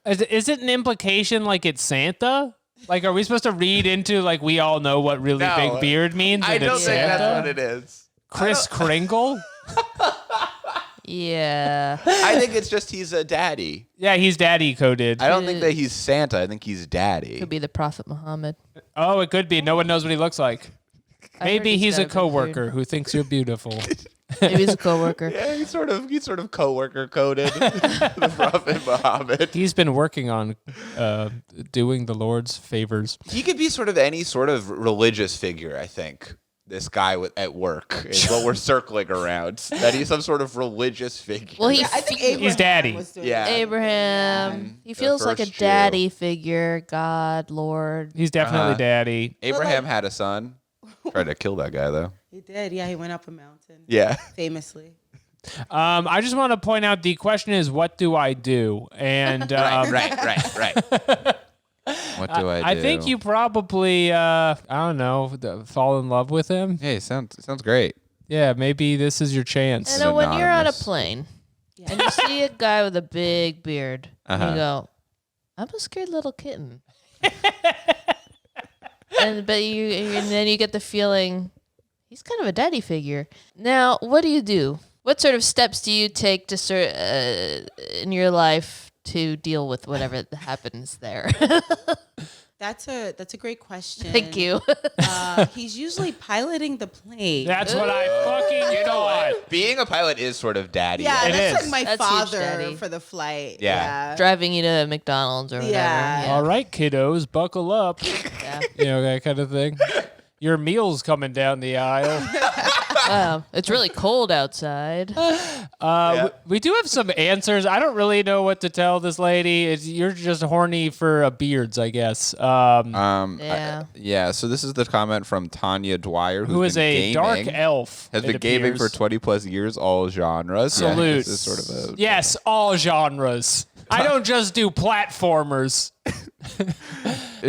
Is it an implication like it's Santa? Like, are we supposed to read into like we all know what really
No.
big beard means?
I
and
don't
it's
think
Santa?
that's what it is.
Chris Kringle?
Yeah.
I think it's just he's a daddy.
Yeah, he's daddy coded.
I don't think that he's Santa. I think he's daddy.
Could be the Prophet Muhammad.
Oh, it could be. No one knows what he looks like.
I
Maybe
heard
he's
got
a
big
coworker
beard.
who thinks you're beautiful.
Maybe he's a coworker.
Yeah, he's sort of coworker coded. The Prophet Muhammad.
He's been working on doing the Lord's favors.
He could be sort of any sort of religious figure, I think. This guy at work is what we're circling around. That he's some sort of religious figure.
Well,
I think Abraham
He's daddy.
was doing
Yeah.
that.
Abraham. He
The
feels like a
first Jew.
daddy figure. God, Lord.
He's definitely daddy.
Abraham had a son. Tried to kill that guy though.
He did. Yeah, he went up a mountain.
Yeah.
Famously.
I just want to point out the question is, what do I do? And
Right. What do I do?
I think you probably, I don't know, fall in love with him.
Hey, sounds great.
Yeah, maybe this is your chance.
You know, when you're on a
anonymous.
plane and you see a guy with a big beard, and you go, "I'm a scared little kitten," and then you get the feeling he's kind of a daddy figure. Now, what do you do? What sort of steps do you take to in your life to deal with whatever happens there?
That's a great question.
Thank you.
He's usually piloting the plane.
That's what I fucking thought.
Being a pilot is sort of daddy.
yeah,
It
that's
is.
like my
That's huge,
father
Daddy.
for the flight.
Yeah.
Driving you to McDonald's or whatever.
Yeah.
All right, kiddos, buckle up.
Yeah.
You know, that kind of thing. Your meal's coming down the aisle.
Wow, it's really cold outside.
We do have some answers. I don't really know what to tell this lady. You're just horny for beards, I guess.
Yeah.
Yeah, so this is the comment from Tanya Dwyer,
Who is a dark
gaming,
elf.
has
it
been gaming for
appears.
20 plus years, all genres.
Salute.
Yeah, this is sort of a
Yes, all genres. I don't just do platformers.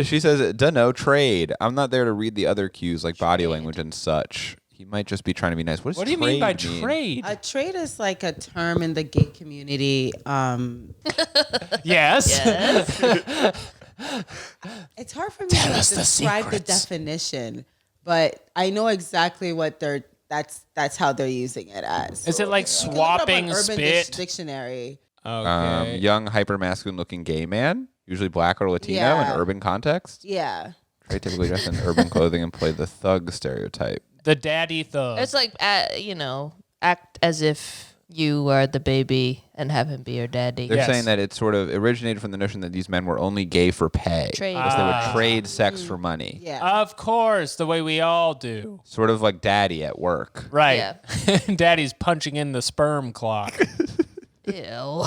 She says, dunno, trade. I'm not there to read the other cues like body language and such. He might just be trying to be nice.
What do you mean by trade?
A trade is like a term in the gay community.
Yes.
It's hard for me to
us the
describe the
secrets.
definition, but I know exactly what that's how they're using it as.
Is it like
You can look it up on
swapping
Urban
spit?
Dictionary.
Okay.
Young, hyper-masculine looking gay man, usually black or Latino
Yeah.
in urban context.
Yeah.
Trade typically dressed in urban clothing and play the thug stereotype.
The daddy thug.
It's like, act as if you are the baby and have him be your daddy.
They're
Yes.
saying that it sort of originated from the notion that these men were only gay for pay.
Trade.
Because they would trade sex for money.
Yeah.
Of course, the way we all do.
Sort of like daddy at work.
Right.
Yeah.
Daddy's punching in the sperm clock.
Ew.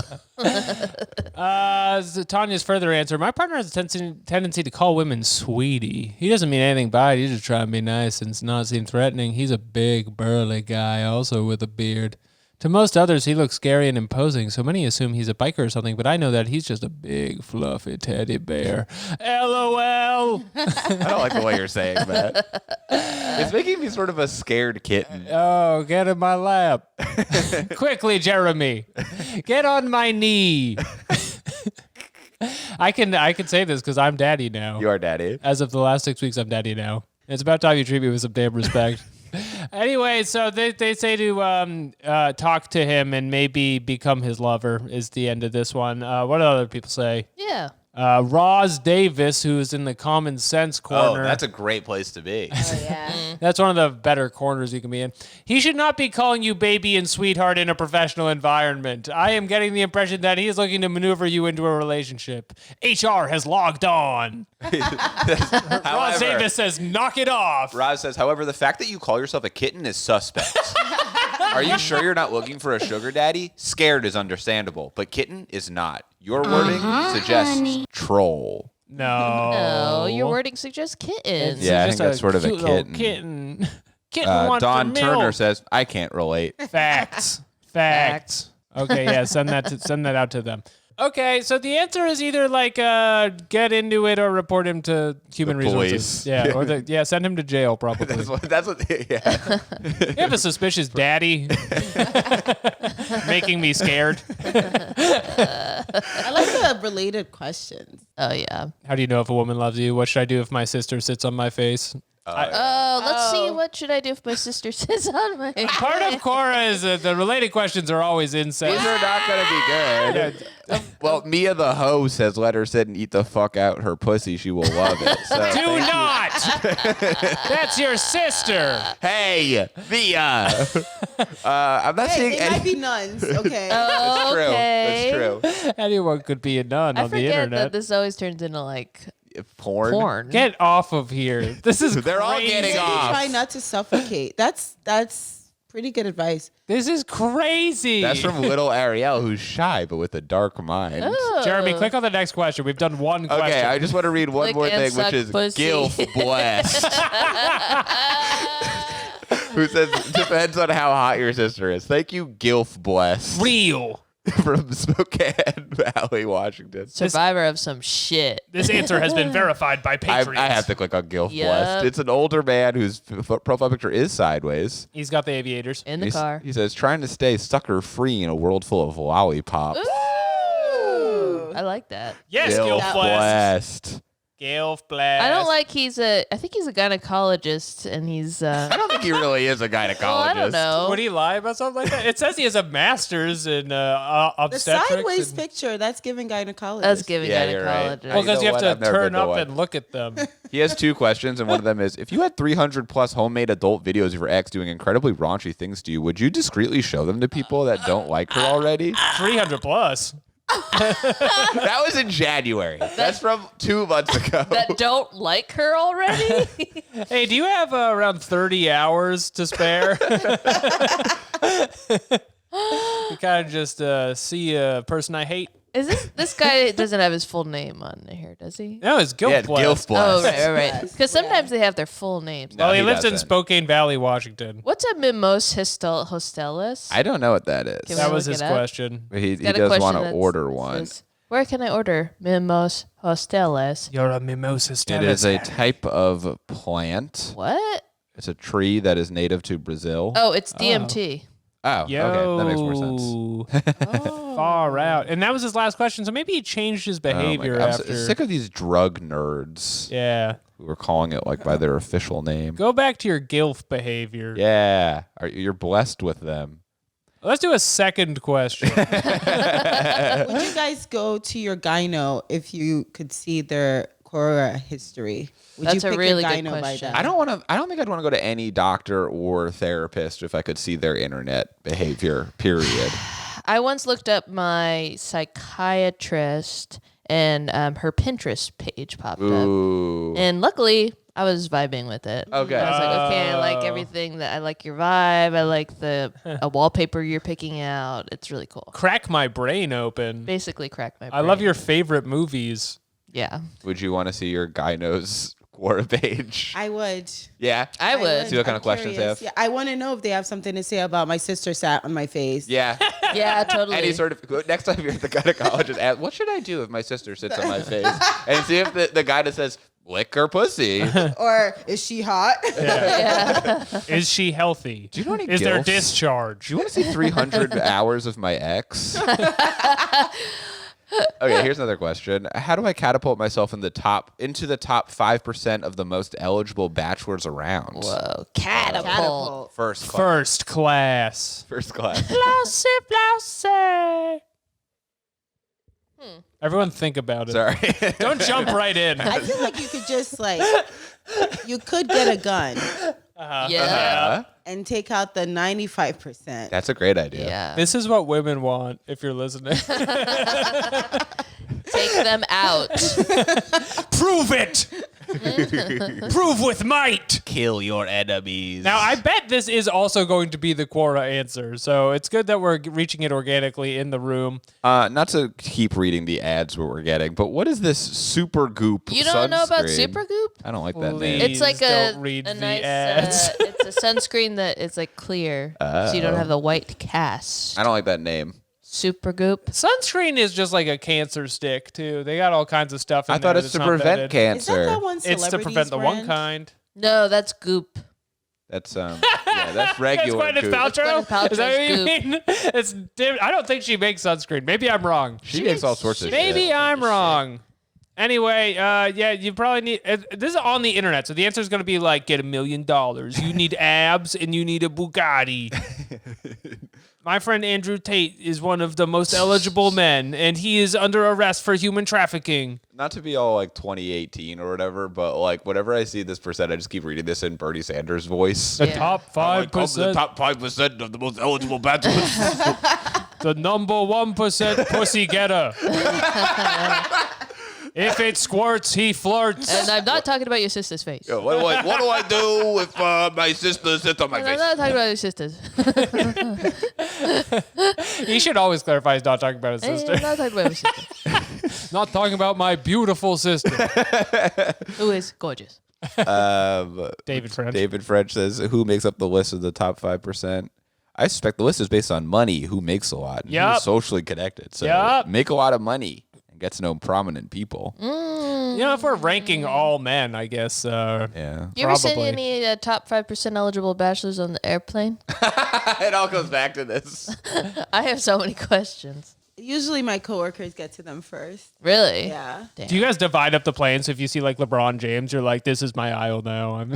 Tanya's further answer. My partner has a tendency to call women sweetie. He doesn't mean anything by it. He's just trying to be nice and not seem threatening. He's a big, burly guy, also with a beard. To most others, he looks scary and imposing, so many assume he's a biker or something, but I know that he's just a big, fluffy teddy bear. LOL!
I don't like the way you're saying that. It's making me sort of a scared kitten.
Oh, get in my lap. Quickly, Jeremy. Get on my knee. I can say this because I'm daddy now.
You are daddy.
As of the last 6 weeks, I'm daddy now. It's about time you treat me with some damn respect. Anyway, so they say to talk to him and maybe become his lover is the end of this one. What do other people say?
Yeah.
Roz Davis, who is in the common sense corner.
Oh, that's a great place to be.
Oh, yeah.
That's one of the better corners you can be in. He should not be calling you baby and sweetheart in a professional environment. I am getting the impression that he is looking to maneuver you into a relationship. HR has logged on. Roz Davis says, knock it off.
Roz says, however, the fact that you call yourself a kitten is suspect. Are you sure you're not looking for a sugar daddy? Scared is understandable, but kitten is not. Your wording suggests troll.
No, your wording suggests kittens.
Yeah, I
Just
think that's sort of a
cute little
kitten.
Kitten. Kitten wants
Don
some
Turner
milk.
says, I can't relate.
Facts. Okay, yeah, send that out to them. Okay, so the answer is either like get into it or report him to human
The
resources.
police.
Yeah, send him to jail probably.
That's what yeah.
You have a suspicious daddy making me scared.
I like the related questions.
Oh yeah.
How do you know if a woman loves you? What should I do if my sister sits on my face?
Let's see. What should I do if my sister sits on my?
Part of Cora is the related questions are always insane.
These are not going to be good. Well, Mia the hoe says let her sit and eat the fuck out her pussy. She will love it. So,
Do not! That's your sister.
Hey, Mia. I'm not
Hey,
seeing
they might
any.
be nuns. Okay.
That's true.
Okay.
That's true.
Anyone could be a nun
I
on the
forget that
internet.
this always turns into like
Porn.
porn.
Get off of here. This is
They're all
crazy.
getting
Maybe
off.
try not to suffocate. That's pretty good advice.
This is crazy.
That's from little Ariel, who's shy but with a dark mind.
Oh.
Jeremy, click on the next question. We've done one question.
Okay, I just want to read one
Lick
more
and
thing, which
suck
is
pussy.
Gilf blessed. Who says depends on how hot your sister is. Thank you, Gilf blessed
Real.
from Spokane Valley, Washington.
Survivor of some shit.
This answer has been verified by
I
Patriots.
have to click on Gilf
Yep.
blessed. It's an older man whose profile picture is sideways.
He's got the aviators.
In the car.
He says trying to stay sucker free in a world full of lollipops.
Ooh, I like that.
Yes,
Gilf
Gilf blessed.
blessed.
Gilf blessed.
I don't like I think he's a gynecologist and he's
I don't think he really is a gynecologist.
well, I don't know.
Would he lie about something like that? It says he has a master's in
The
obstetrics.
sideways
and-
picture, that's giving gynecologist.
That's giving
Yeah, you're right.
gynecologist.
Well, because
know
you have
what?
to
I've never
turn
been to
up
one.
and look at them.
He has two questions, and one of them is, if you had 300 plus homemade adult videos of your ex doing incredibly raunchy things to you, would you discreetly show them to people that don't like her already?
300 plus.
That was in January. That's from 2 months ago.
that don't like her already.
Hey, do you have around 30 hours to spare? You kind of just see a person I hate.
Is this guy doesn't have his full name on here, does he?
No, it's Gilf
Yeah,
blessed.
Gilf blessed.
Oh, right. Because sometimes they have their full names.
No,
Well, he
he
lives in
doesn't.
Spokane Valley, Washington.
What's a mimos hostelis?
I don't know what that is.
Can we
That was
look
his
it up?
question.
But he
Got a
does
question
want to
that
order one.
says, where can I order mimos hostelis?
You're a mimosa
It is a type of plant.
What?
It's a tree that is native to Brazil.
Oh, it's DMT.
Oh,
Yo.
okay. That makes more sense.
Far out. And that was his last question, so maybe he changed his
Oh my
behavior
God. I'm
after.
sick of these drug nerds
Yeah.
who are calling it like by their official name.
Go back to your Gilf behavior.
Yeah. You're blessed with them.
Let's do a second question.
Would you guys go to your gyno if you could see their Quora history? Would
That's
you
a
pick
really
your
good
gyno by
question.
that?
I don't think I'd want to go to any doctor or therapist if I could see their internet behavior, period.
I once looked up my psychiatrist and her Pinterest page popped up.
Ooh.
And luckily, I was vibing with it.
Okay.
I was like, okay, I like everything that I like your vibe. I like the wallpaper you're picking out. It's really cool.
Crack my brain open.
Basically, crack my brain.
I love your favorite movies.
Yeah,
Would you want to see your gyno's Quora page?
I would.
Yeah.
I would.
See what kind
I'm
of questions they
curious.
have?
Yeah, I want to know if they have something to say about my sister sat on my face.
Yeah.
Yeah, totally.
Any sort of next time you're at the gynecologist, ask, what should I do if my sister sits on my face? And see if the guy that says, lick her pussy.
Or is she hot?
Is she healthy?
Do you know any
Is there
gilfs?
discharge?
Do you want to see 300 hours of my ex? Okay, here's another question. How do I catapult myself into the top 5% of the most eligible bachelors around?
Whoa, catapult.
Catapult.
First class.
First class.
First class.
Blousy, blousy. Everyone think about it.
Sorry.
Don't jump right in.
I feel like you could just you could get a gun
Yeah.
and take out the 95%.
That's a great idea.
Yeah.
This is what women want, if you're listening.
Take them out.
Prove it! Prove with might.
Kill your enemies.
Now, I bet this is also going to be the Quora answer, so it's good that we're reaching it organically in the room.
Not to keep reading the ads we're getting, but what is this Super Goop?
You don't know about
sunscreen?
Supergoop?
I don't like that name.
Please
It's like
don't read
a
the
nice,
ads.
it's a sunscreen that is like clear, so you don't have the white cast.
I don't like that name.
Supergoop.
Sunscreen is just like a cancer stick, too. They got all kinds of stuff in
I
there
thought it's
that's
to
not
prevent
vetted.
Is that
cancer.
that one
It's to
celebrities
prevent the one
brand?
kind.
No, that's Goop.
That's that's
That's
regular.
Gwyneth
Goop.
Paltrow?
Gwyneth
Is that what you
Paltrow's
mean? It's I don't think she makes sunscreen. Maybe I'm wrong.
She makes all sorts of
Maybe
shit.
I'm wrong. Anyway, yeah, you probably need. This is on the internet, so the answer is going to be like, get $1 million. You need abs and you need a Bugatti. My friend Andrew Tate is one of the most eligible men, and he is under arrest for human trafficking.
Not to be all like 2018 or whatever, but like whenever I see this percent, I just keep reading this in Bernie Sanders' voice.
The
Yeah.
top 5%,
top 5% of the most eligible bachelors.
the number 1% pussy getter. If it squirts, he flirts.
And I'm not talking about your sister's face.
what do I do if my sister sits on my
And I'm not talking about your sister's.
He should always clarify he's not talking about his
I'm
sister.
not talking about your sister,
Not talking about my beautiful sister.
who is gorgeous.
David French.
David French says, who makes up the list of the top 5%? I suspect the list is based on money, who makes a lot, and
Yup.
who's socially connected. So
Yup.
make a lot of money and get to know prominent people.
You know, if we're ranking all men, I guess.
Yeah.
You ever seen
Probably.
any top 5% eligible bachelors on the airplane?
It all goes back to this.
I have so many questions.
Usually my coworkers get to them first.
Really?
Yeah.
Damn.
Do you guys divide up the plane? So if you see like LeBron James, you're like, this is my aisle now.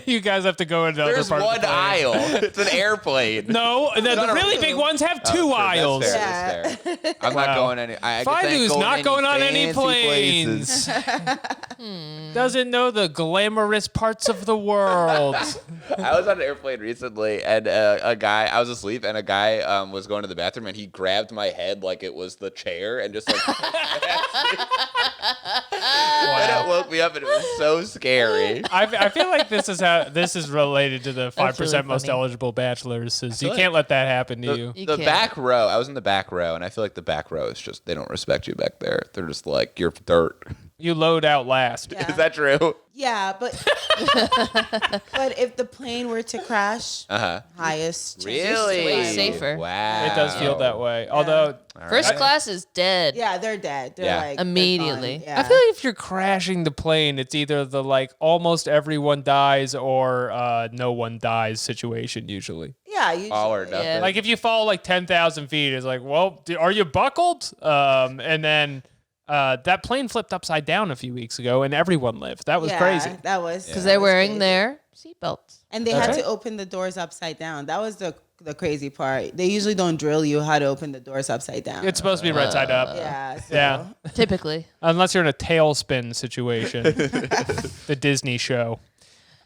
You guys have to go into other
There's
part
one
of the plane.
aisle. It's an airplane.
No, the
no,
really
no.
big ones have
Oh,
two
true.
aisles.
That's fair. That's fair. I'm not
Wow.
going any. I
Faidu's
can't
not going on any
fancy
planes.
places.
Doesn't know the glamorous parts of the world.
I was on an airplane recently, and a guy. I was asleep, and a guy was going to the bathroom, and he grabbed my head like it was the chair, and just like. And it woke me up, and it was so scary.
I feel like this is related to the 5%
really
most
funny.
eligible bachelors. Is you
feel
can't let that happen to you.
You
The
can't.
back row. I was in the back row, and I feel like the back row is just they don't respect you back there. They're just like you're dirt.
You load out last.
Yeah.
Is that true?
Yeah, but but if the plane were to crash, highest chances
Really?
to
Way
survive.
safer.
Wow.
It does feel that way. Although
First class is dead.
Yeah, they're dead. They're
Yeah.
like they're
Immediately.
gone. Yeah.
I feel like if you're crashing the plane, it's either the like almost everyone dies or no one dies situation usually.
yeah, usually.
All or nothing.
Yeah.
Like if you fall like 10,000 feet, it's like, well, are you buckled? And then that plane flipped upside down a few weeks ago and everyone lived. That was
Yeah,
crazy.
That was
Because
that
they're
was
wearing
crazy.
their seatbelts.
And they
That's
had
right.
to open the doors upside down. That was the crazy part. They usually don't drill you how to open the doors upside down.
It's supposed to be right side up.
yeah. So.
Yeah.
Typically.
Unless you're in a tailspin situation. The Disney show.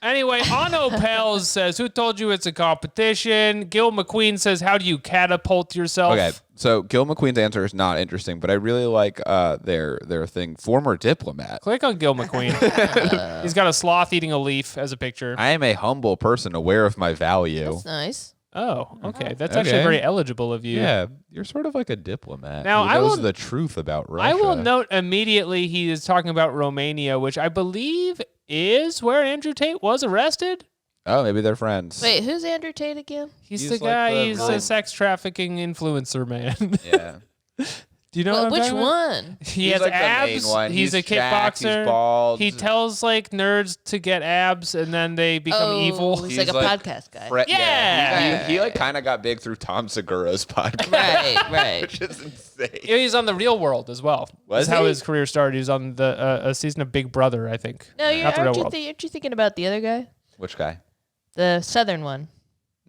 Anyway, Ano Pels says, who told you it's a competition? Gil McQueen says, how do you catapult yourself?
Okay, so Gil McQueen's answer is not interesting, but I really like their thing. Former diplomat.
Click on Gil McQueen. He's got a sloth eating a leaf as a picture.
I am a humble person, aware of my value.
That's nice.
Oh, okay. That's
Okay.
actually very eligible of you.
Yeah, you're sort of like a diplomat.
Now,
who
I
knows
will-
the truth about Russia.
I will note immediately he is talking about Romania, which I believe is where Andrew Tate was arrested.
Oh, maybe they're friends.
Wait, who's Andrew Tate again?
He's
He's
the
like
guy.
the
He's a
villain.
sex trafficking influencer man.
Yeah.
Do you know
Well,
what I'm
which
talking about?
one?
He
He's
has
like the
abs.
main one.
He's a
jacked,
kickboxer.
He's bald.
He tells like nerds to get abs and then they become
Oh,
evil.
he's like a podcast guy.
Yeah.
He like kind of got big through Tom Segura's podcast.
Right.
Which is insane.
He's on the Real World as well.
Was
That's how
he?
his career started. He was on the a season of Big Brother, I think.
No,
Not the Real
aren't
World.
you thinking about the other guy?
Which guy?
The southern one.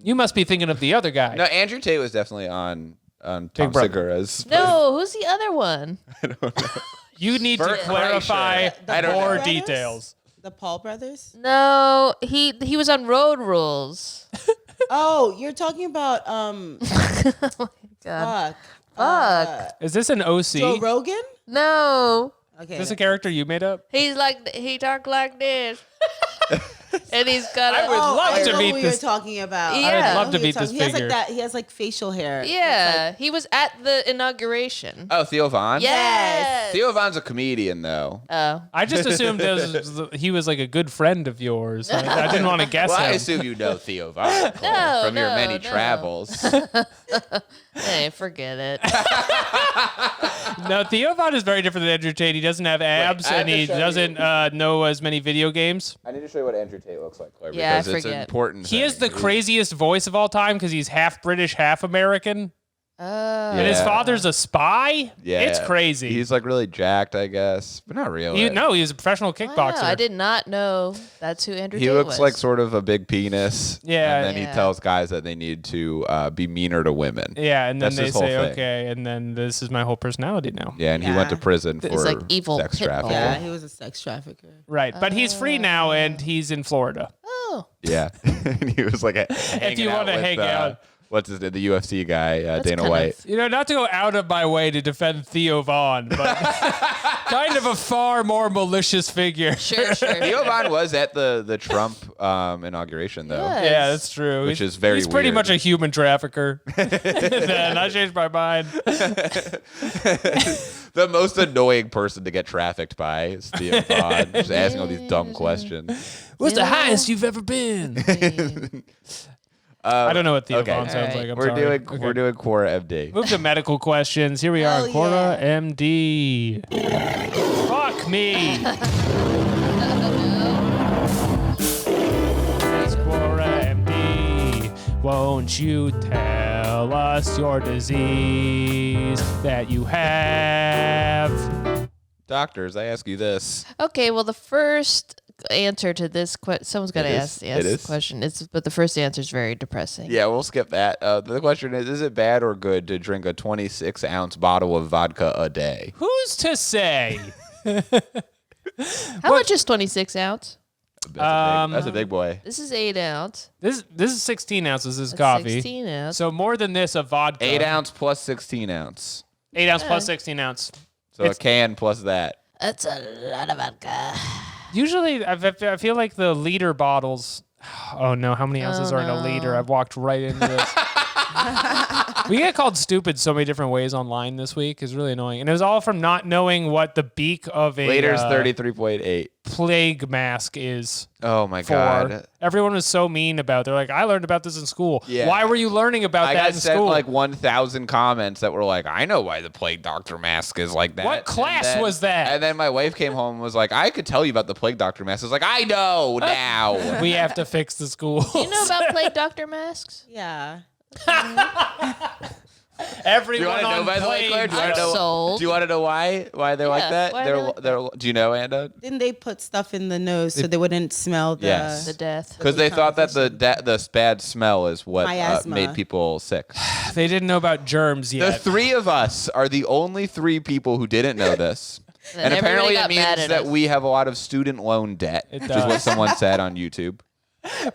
You must be thinking of the other guy.
No, Andrew Tate was definitely on Tom
Brother.
Segura's.
No, who's the other one?
You need to
Bert
clarify
Kreischer. I don't
more
know.
details.
The Paul brothers.
No, he was on Road Rules.
Oh, you're talking about
God.
fuck.
Fuck.
Is this an OC?
Joe Rogan.
No.
Okay.
Is this a character you made up?
He talked like this. And he's got
I would love
I
to
know
meet
who
this-
you're talking about.
Yeah.
I would love
Who
to
you're
meet this
talking- He has
figure.
like that. He has like facial hair.
Yeah, he was at the inauguration.
Oh, Theo Von?
Yes.
Theo Von's a comedian, though.
Oh.
I just assumed he was like a good friend of yours. I didn't want to guess
Well, I
him.
assume you know Theo Von Claire, from your many travels.
Hey, forget it.
No, Theo Von is very different than Andrew Tate. He doesn't have abs,
I have
and
to
he
show
doesn't know as many video games.
I need to show you what Andrew Tate looks like, Claire,
Yeah, I
because it's an
forget.
important
He has the
thing.
craziest voice of all time because he's half British, half American. And his
Yeah.
father's a spy?
Yeah.
It's crazy.
He's like really jacked, I guess, but not really.
No, he was a professional kickboxer.
Wow, I did not know that's who Andrew
He
Tate
looks
was.
like sort of a big penis.
Yeah.
And then he
Yeah.
tells guys that they need to be meaner to women.
Yeah, and then
That's
they
his whole
say,
thing.
okay, and then this is my whole personality now.
Yeah, and he went to
Yeah.
prison
It's
for
like evil
sex
pit bull.
trafficking.
Yeah, he was a sex trafficker.
Right, but he's free now, and he's in Florida.
Oh,
Yeah. And he was like hanging
you
out
wanna
with,
hang out.
What's his name? The UFC guy, Dana
kind
White.
of-
You know, not to go out of my way to defend Theo Von, but kind of a far more malicious figure.
sure.
Theo Von was at the Trump inauguration, though.
Yeah.
Yeah, that's true.
Which is very
He's pretty
weird.
much a human trafficker. Then I changed my mind.
The most annoying person to get trafficked by is Theo Von. Just asking all these dumb questions.
What's the
Yeah.
highest you've ever been? I don't know what Theo
okay.
Von sounds
All right.
like. I'm sorry.
We're doing Quora MD.
Move to medical questions. Here we are,
Hell
Quora
yeah.
MD. Fuck me. It's Quora MD. Won't you tell us your disease that you have?
Doctors, I ask you this.
Okay, well, the first answer to this question, someone's got to
It is.
ask
It
the
is.
question. But the first answer is very depressing.
Yeah, we'll skip that. The question is it bad or good to drink a 26-ounce bottle of vodka a day?
Who's to say?
How much is 26 ounce?
That's a big boy.
This is 8 ounce.
This is 16 ounces. This is
That's
coffee.
16 ounce.
So more than this of vodka.
8 ounce plus 16 ounce.
8 ounce plus 16 ounce.
So a can plus that.
That's a lot of vodka.
Usually, I feel like the liter bottles. Oh no, how many ounces are in a liter? I've walked right into this. We get called stupid so many different ways online this week. It's really annoying, and it was all from not knowing what the beak of a
Liter's 33.8.
plague mask is.
Oh my
For
god.
everyone was so mean about it. They're like, I learned about this in school.
Yeah.
Why were you learning about
I
that
got
in
sent
school?
like 1,000 comments that were like, I know why the plague doctor mask is like that.
What class
And then-
was that?
And then my wife came home and was like, I could tell you about the plague doctor mask. I was like, I know now.
We have to fix the school.
You know about plague doctor masks?
Yeah.
Do you
Everyone
want to know,
on
by the way, Claire?
plague.
Do you want to know?
Sold.
Do you want to know why they're like
Yeah,
that?
why they're like
They're. Do you know, Anda?
Didn't they put stuff in the nose so they wouldn't smell the?
Yes.
The death.
Because they thought that the bad smell is what
Miasma.
made people sick.
They didn't know about germs
The
yet.
three of us are the only three people who didn't know this.
And
And apparently
everybody
it
got mad
means
at
that
us.
we have a lot of student loan debt, which is
does.
what someone said on YouTube.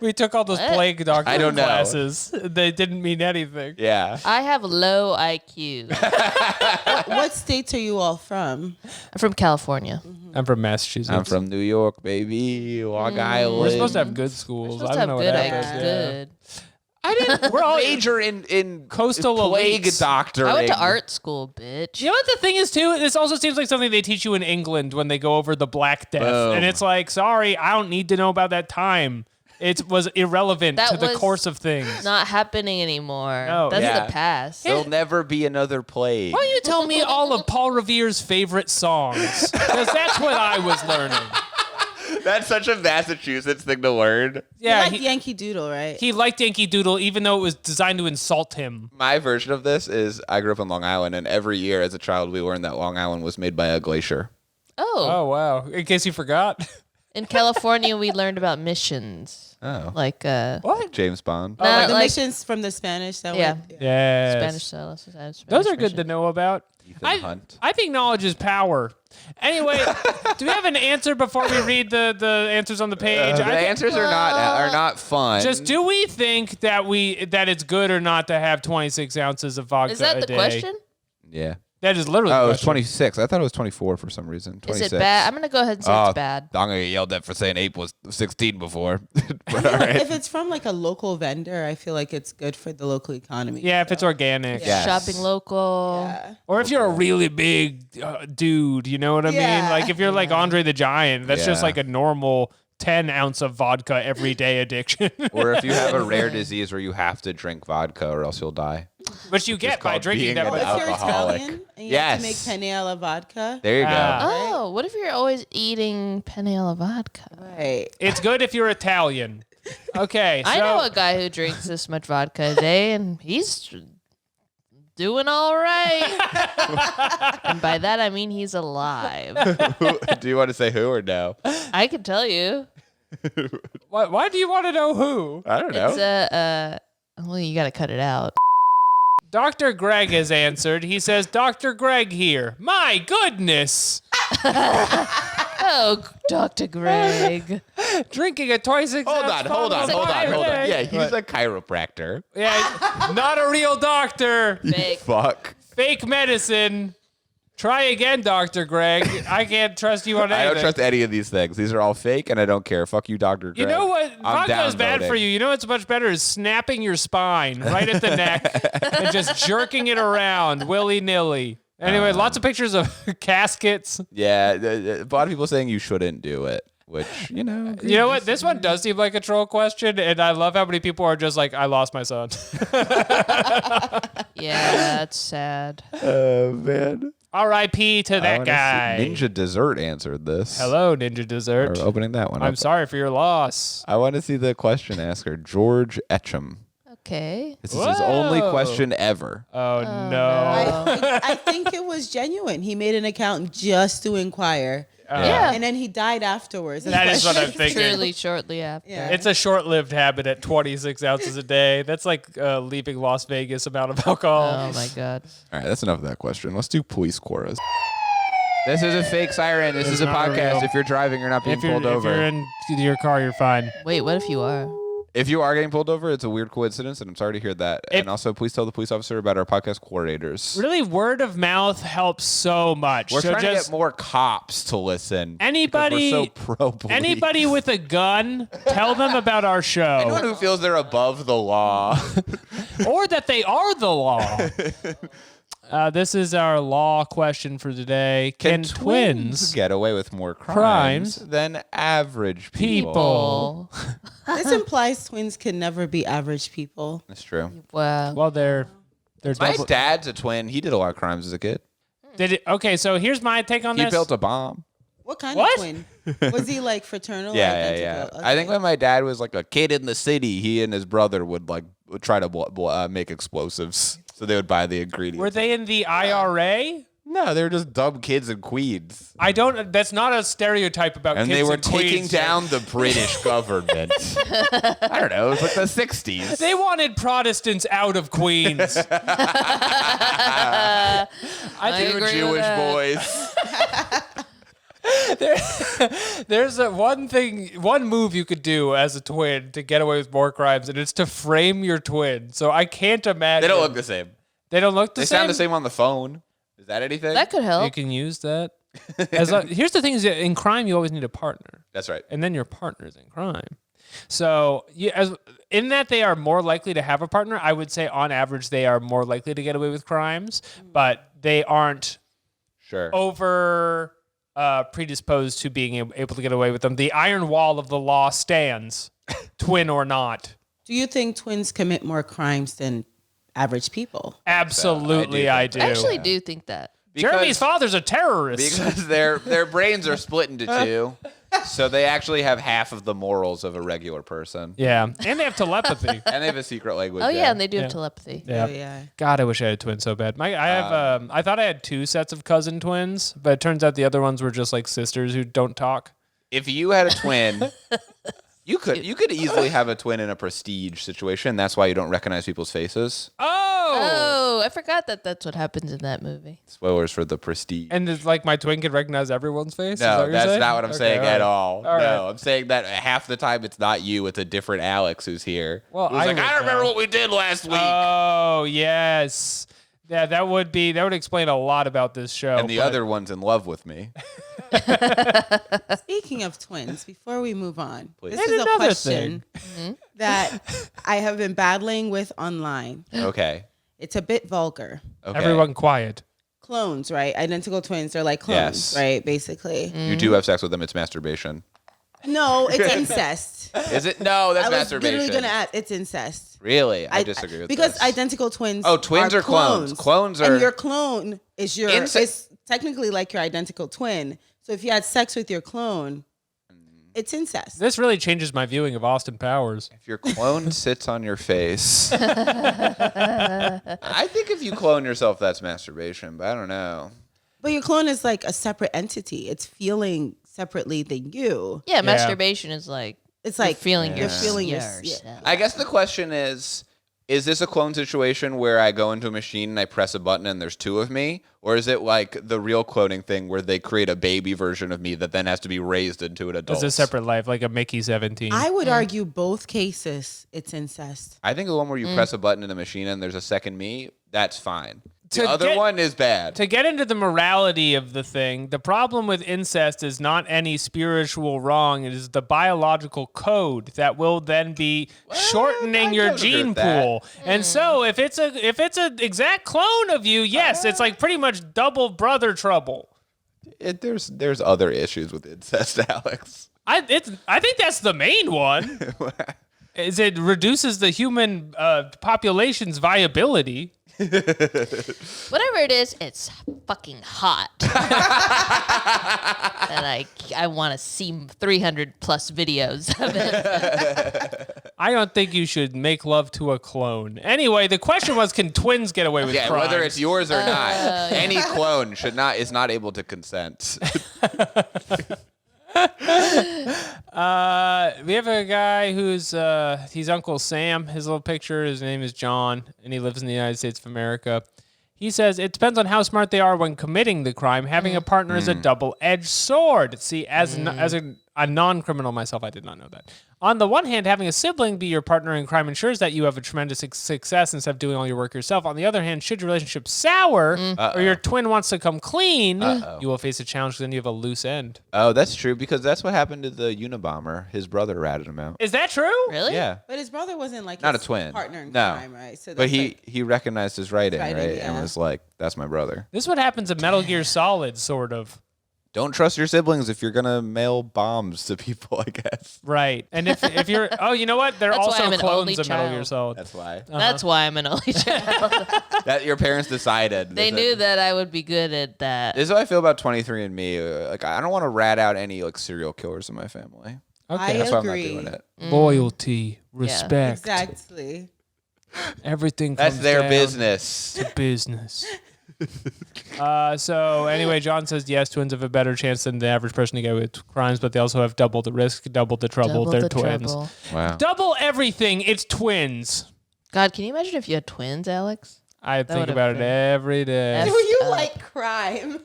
We took all those
What?
plague doctor
I don't know.
classes. They didn't mean anything.
Yeah.
I have low IQ.
What states are you all from?
I'm from California.
I'm from Massachusetts.
I'm from New York, baby. Long Island.
We're supposed to have good schools.
Supposed
I
to
don't
have
know
good
what
IQ.
happens.
Good.
I didn't
We're all
major in
coastal
plague
elites.
doctoring.
I went to art school, bitch.
You know what the thing is too? This also seems like something they teach you in England when they go over the Black Death,
Boom.
and it's like, sorry, I don't need to know about that time. It was irrelevant
That
to the
was
course of things.
Not happening anymore.
No,
That's
yeah.
the past.
There'll never be another plague.
Why don't you tell me all of Paul Revere's favorite songs? Because that's what I was learning.
That's such a Massachusetts thing to learn.
Yeah,
You like Yankee Doodle, right?
he liked Yankee Doodle, even though it was designed to insult him.
My version of this is I grew up in Long Island, and every year as a child we learned that Long Island was made by a glacier.
Oh.
Oh wow! In case you forgot.
In California, we learned about missions.
Oh.
Like,
What?
James Bond.
Oh,
not
the
like
missions from the Spanish. That
Yeah.
went,
Yes.
Spanish settlers. Spanish
Those are good to
missions.
know about.
Ethan Hunt.
I think knowledge is power. Anyway, do we have an answer before we read the answers on the page?
The
I thi-
answers are not fun.
Just do we think that it's good or not to have 26 ounces of vodka
Is that
a
the
day?
question?
Yeah.
That is literally.
Oh,
the
it's
question.
26. I thought it was 24 for some reason. 26.
Is it bad? I'm gonna go ahead and say it's bad.
I'm gonna get yelled at for saying 8 was 16 before.
I feel like if it's from like a local vendor, I feel like it's good for the local economy.
Yeah, if it's organic.
Yes.
Shopping local.
Yeah.
Or if you're a really big dude, you know what I mean?
Yeah.
Like if you're like Andre the Giant, that's just
Yeah.
like a normal 10 ounce of vodka everyday addiction.
Or if you have a rare disease where you have to drink vodka or else you'll die.
Which you get by
called
drinking
being
that
an
much.
If you're
alcoholic.
Italian and you have to make
Yes.
penne alla vodka.
There you go.
Oh, what if you're always eating penne alla vodka?
Right.
It's good if you're Italian. Okay, so
I know a guy who drinks this much vodka a day, and he's doing all right. And by that, I mean he's alive.
Do you want to say who or no?
I can tell you.
why do you want to know who?
I don't know.
It's well, you got to cut it out.
Dr. Greg has answered. He says, Dr. Greg here. My goodness.
Oh, Dr. Greg.
Drinking a twice
Hold on.
Yeah,
Yeah, he's a chiropractor.
yeah, not a real doctor.
Fake.
Fuck.
Fake medicine. Try again, Dr. Greg. I can't trust you on anything.
I don't trust any of these things. These are all fake, and I don't care. Fuck you, Dr. Greg.
You know what?
I'm
Vodka is bad
downvoting.
for you. You know what's much better is snapping your spine right at the neck and just jerking it around willy-nilly. Anyway, lots of pictures of caskets.
Yeah, a lot of people saying you shouldn't do it, which, you know.
You know what? This one does seem like a troll question, and I love how many people are just like, I lost my son.
Yeah, that's sad.
Oh, man.
R.I.P. to
I
that
wanna see-
guy.
Ninja Dessert answered this.
Hello, Ninja Dessert.
We're opening that one
I'm
up.
sorry for your loss.
I want to see the question asker, George Etcham.
Okay.
This is his only
Whoa.
question ever.
Oh,
no.
no.
I think it was genuine. He made an account just to inquire.
Yeah.
And then he died afterwards.
That is what I'm thinking.
Truly shortly after.
Yeah.
It's a short-lived habit at 26 ounces a day. That's like leaving Las Vegas amount of alcohol.
Oh, my God.
All right, that's enough of that question. Let's do police quoras. This is a fake siren. This is a
not
podcast.
real.
If you're driving, you're not being
If you're
pulled over.
in your car, you're fine.
Wait, what if you are?
If you are getting pulled over, it's a weird coincidence, and I'm sorry to hear that. And also, please tell the police officer about our podcast, Quorators.
Really, word of mouth helps so much.
We're
so
trying to
just
get more cops to listen.
Anybody-
because we're so pro-police.
anybody with a gun, tell them about our show,
Anyone who feels they're above the law.
or that they are the law. This is our law question for today. Can twins
get away with more
Crimes
crimes than average people?
people?
This implies twins can never be average people.
That's true.
Wow.
Well, they're
My
double.
dad's a twin. He did a lot of crimes as a kid.
Did it? Okay, so here's my take on
He
this.
built a bomb.
What kind
What?
of twin? Was he like fraternal? or
Yeah.
identical?
I think
Okay.
when my dad was like a kid in the city, he and his brother would try to make explosives. So they would buy the ingredients.
Were they in the IRA?
No, they were just dumb kids in Queens.
I don't. That's not a stereotype about
And
kids
they were
in
taking
Queens.
down the British government. I don't know. It was like the 60s.
They wanted Protestants out of Queens. I
I
think
agree with
Jewish
that.
boys.
there's one move you could do as a twin to get away with more crimes, and it's to frame your twin. So I can't imagine.
They don't look the same.
They don't look the
They
same.
sound the same on the phone. Is that anything?
That could
You
help.
can use that. Here's the thing: is that in crime, you always need a partner,
That's right.
and then your partner's in crime. So, in that they are more likely to have a partner, I would say on average they are more likely to get away with crimes, but they aren't
Sure.
over predisposed to being able to get away with them. The iron wall of the law stands, twin or not.
Do you think twins commit more crimes than average people?
Absolutely, I do.
I actually do think that.
Jeremy's father's a terrorist.
Because their brains are split into two. So they actually have half of the morals of a regular person.
Yeah, and they have telepathy.
And they have a secret language.
Oh, yeah, and they do have telepathy.
Yeah.
Oh, yeah.
God, I wish I had twins so bad. I thought I had 2 sets of cousin twins, but it turns out the other ones were just like sisters who don't talk.
If you had a twin, you could easily have a twin in a prestige situation. That's why you don't recognize people's faces.
Oh, I forgot that that's what happens in that movie.
Spoilers for the prestige.
And it's like my twin can recognize everyone's face? Is that
No,
what you're
that's
saying?
not what I'm
Okay,
saying
all
at
right.
all.
All
No,
right.
I'm saying that half the time it's not you, it's a different Alex who's here.
Well,
who's
I
like,
would
I don't remember
know.
what we did last week.
Oh, yes. Yeah, that would explain a lot about this show.
And the other one's in love with me.
Speaking of twins, before we move on,
Please.
this
And
is a
another
question that I have been battling with online.
Okay.
It's a bit vulgar.
Okay.
Everyone quiet.
Clones, right? Identical twins. They're like clones,
Yes.
right? Basically.
You do have sex with them. It's masturbation.
No, it's incest.
Is it? No, that's
I was
masturbation.
literally going to ask. It's incest.
Really? I disagree with
because
this.
identical twins.
Oh, twins are clones. Clones are.
And your clone is it's technically like your identical twin. So if you had sex with your clone, it's incest.
This really changes my viewing of Austin Powers.
If your clone sits on your face. I think if you clone yourself, that's masturbation, but I don't know.
But your clone is like a separate entity. It's feeling separately than you.
Yeah, masturbation is like
It's like
feeling
you're feeling
yourself.
yourself.
I guess the question is this a clone situation where I go into a machine and I press a button and there's two of me? Or is it like the real cloning thing where they create a baby version of me that then has to be raised into an adult?
It's a separate life, like a Mickey 17.
I would argue both cases it's incest.
I think the one where you press a button in the machine and there's a second me, that's fine. The
To
other
get-
one is bad.
To get into the morality of the thing, the problem with incest is not any spiritual wrong. It is the biological code that will then be shortening
I
your
don't agree
gene
with that.
pool. And so if it's an exact clone of you, yes, it's like pretty much double brother trouble.
There's other issues with incest, Alex.
I think that's the main one. Is it reduces the human population's viability.
Whatever it is, it's fucking hot. And I want to see 300 plus videos of it.
I don't think you should make love to a clone. Anyway, the question was, can twins get away with
Yeah,
crimes?
whether it's yours or not, any clone is not able to consent.
We have a guy who's he's Uncle Sam. His little picture, his name is John, and he lives in the United States of America. He says it depends on how smart they are when committing the crime. Having a partner is a double-edged sword. See, as a non-criminal myself, I did not know that. On the one hand, having a sibling be your partner in crime ensures that you have a tremendous success instead of doing all your work yourself. On the other hand, should your relationship sour or your twin wants to come clean, you will face a challenge because then you have a loose end.
Oh, that's true, because that's what happened to the Unabomber. His brother ratted him out.
Is that true?
Really?
Yeah.
But his brother wasn't like
Not
his
a twin.
partner in
No.
crime, right? So
But
that's
he recognized his writing, right?
yeah.
And was like, that's my brother.
This is what happens in Metal Gear Solid, sort of.
Don't trust your siblings if you're going to mail bombs to people, I guess.
Right. And if you're, you know what? They're
That's why
also
I'm an
clones
only
of Metal Gear
child.
Solid.
That's why.
That's why I'm an only child.
That your parents decided.
They knew that I would be good at that.
This is how I feel about 23andMe. Like, I don't want to rat out any like serial killers in my family.
Okay.
That's why I'm not
agree.
doing it.
Loyalty, respect,
exactly.
everything
That's
comes
their
down
business.
to business. So anyway, John says yes, twins have a better chance than the average person to get with crimes, but they also have double the risk, double the trouble.
Double
They're
the
twins.
trouble.
Wow.
Double everything. It's twins.
God, can you imagine if you had twins, Alex?
I think
would've
about it
been-
every day.
Do you like crime?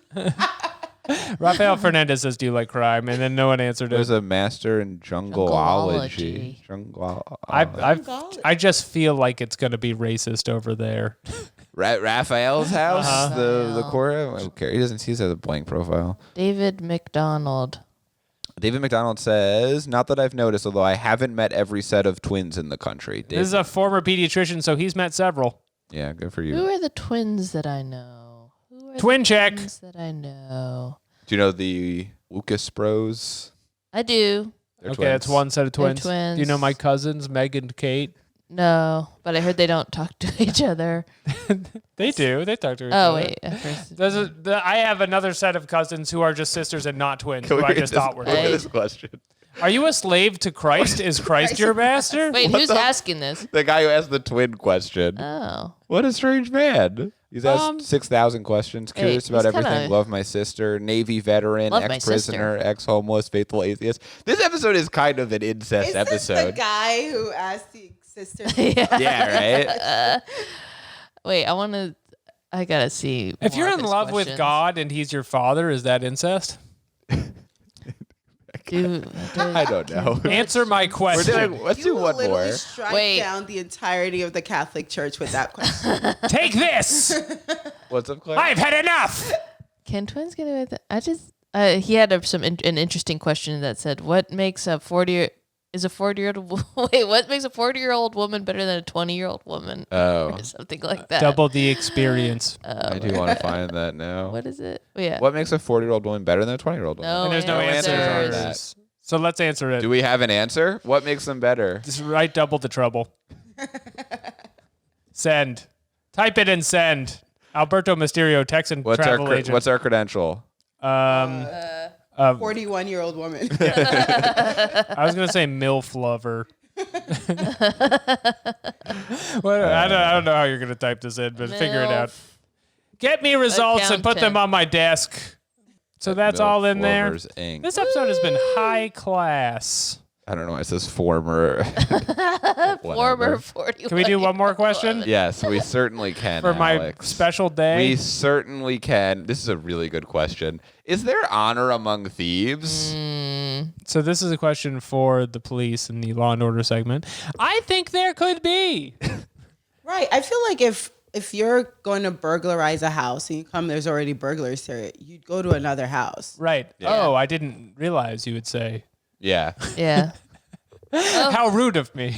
Rafael Fernandez says, "Do you like crime?" And then no one answered
There's
it.
a master in jungleology.
I just feel like it's gonna be racist over there.
Raphael's house, the
Raphael.
Quorators. I don't care. He doesn't. He has a blank profile.
David McDonald.
David McDonald says, "Not that I've noticed, although I haven't met every set of twins in the country."
This is a former pediatrician, so he's met several.
Yeah, good for
Who
you.
are the twins that I know? Who are
Twin
the
check.
twins that I know?
Do you know the Lucas Bros?
I do.
They're
Okay,
twins.
that's one set of
They're
twins. Do you know
twins.
my cousins, Meg and Kate?
No, but I heard they don't talk to each other.
They do. They talk to each
Oh
other.
wait,
I have another set of cousins who are just sisters and not twins,
Can
who
we
I
read
just
this-
thought were
look at
twins.
this question.
Are you a slave to Christ? Is Christ your master?
wait, who's asking this?
The guy who asked the twin question.
Oh,
What a strange man. He's asked 6,000 questions. Curious
Hey,
about
he's
everything.
kinda-
Love my sister. Navy veteran.
Love my
Ex-prisoner.
sister.
Ex-homeless. Faithful atheist. This episode is kind of an incest
Is this the
episode.
guy who asked the sister?
Yeah, right?
wait, I gotta see.
If
more
you're
of
in
his
love with
questions.
God and he's your father, is that incest?
I don't know.
Answer my question.
Let's do
will
one
literally
more.
strike
Wait.
down the entirety of the Catholic Church with that question.
Take this.
What's up, Claire?
I've had enough.
Can twins get away with it? He had an interesting question that said, "What makes a 40-year-old what makes a 40-year-old woman better than a 20-year-old woman?"
Oh.
Or something like that.
Double the experience.
I do want to find that now.
What is it? Oh, yeah.
What makes a 40-year-old woman better than a 20-year-old woman?
No
And there's no
answers on
answers.
that.
So let's answer it.
Do we have an answer? What makes them better?
Just write double the trouble. Send. Type it and send. Alberto Mysterio, Texan travel agent.
What's our credential?
41-year-old woman.
I was gonna say MILF lover. Well, I don't know how you're gonna type this in, but figure it out. Get me results and put them on my desk. So that's all in there.
Lovers, Inc.
This episode has been high class.
I don't know why it says former.
Former 41.
Can we do one more question
Yes, we certainly can.
for my
Alex.
special day?
We certainly can. This is a really good question. Is there honor among thieves?
So this is a question for the police in the Law and Order segment. I think there could be.
Right. I feel like if you're going to burglarize a house and you come, there's already burglars there, you'd go to another house.
Right.
Yeah.
Oh, I didn't realize you would say.
Yeah.
Yeah.
How rude of me.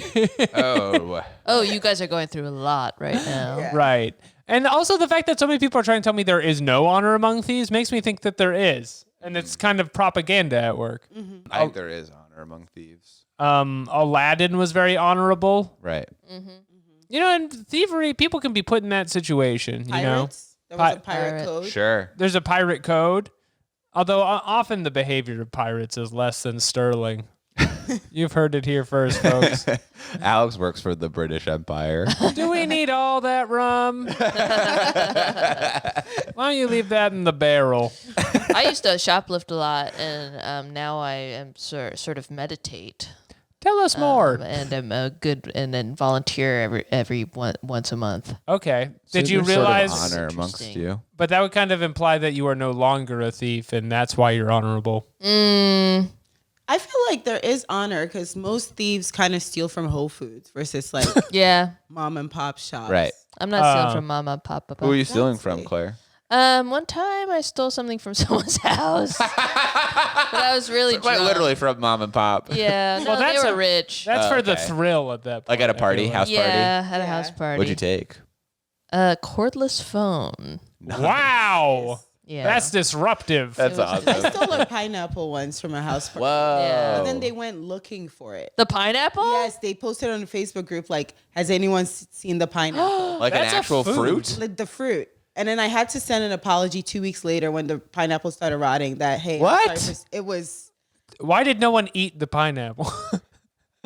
Oh.
Oh, you guys are going through a lot right now.
Yeah.
Right. And also the fact that so many people are trying to tell me there is no honor among thieves makes me think that there is. And it's kind of propaganda at work.
I think there is honor among thieves.
Aladdin was very honorable.
Right.
You know, in thievery, people can be put in that situation, you know.
Pirates. There was a
Pirate.
pirate code.
Sure.
There's a pirate code. Although often the behavior of pirates is less than sterling. You've heard it here first, folks.
Alex works for the British Empire.
Do we need all that rum? Why don't you leave that in the barrel?
I used to shoplift a lot, and now I am sort of meditate.
Tell us more.
And I'm a good, and then volunteer once a month.
Okay. Did
So
you
there's sort of
realize?
honor amongst
Interesting.
you?
But that would kind of imply that you are no longer a thief, and that's why you're honorable.
I feel like there is honor because most thieves kind of steal from Whole Foods versus like
Yeah,
mom and pop shops.
Right.
I'm not stealing from Mama, Papa.
Who are you stealing
That's
from,
sweet.
Claire?
One time I stole something from someone's house, but I was really
Quite
drunk.
literally from mom and pop.
Yeah, no,
that's
they
a-
were rich.
That's for the
okay.
thrill at that point.
Like at a
I
party,
feel like.
house party?
Yeah, at a
Yeah.
house party.
What'd you take?
A cordless phone.
Wow.
Yeah,
That's disruptive.
That's
I
awesome.
stole a pineapple once from a house party.
Whoa.
Yeah.
And then they went looking for it.
the pineapple.
Yes, they posted on the Facebook group like, has anyone seen the pineapple?
Like an
That's a
actual
food.
fruit?
Like the fruit. And then I had to send an apology 2 weeks later when the pineapple started rotting that, hey, I'm
What?
sorry it was,
Why did no one eat the pineapple?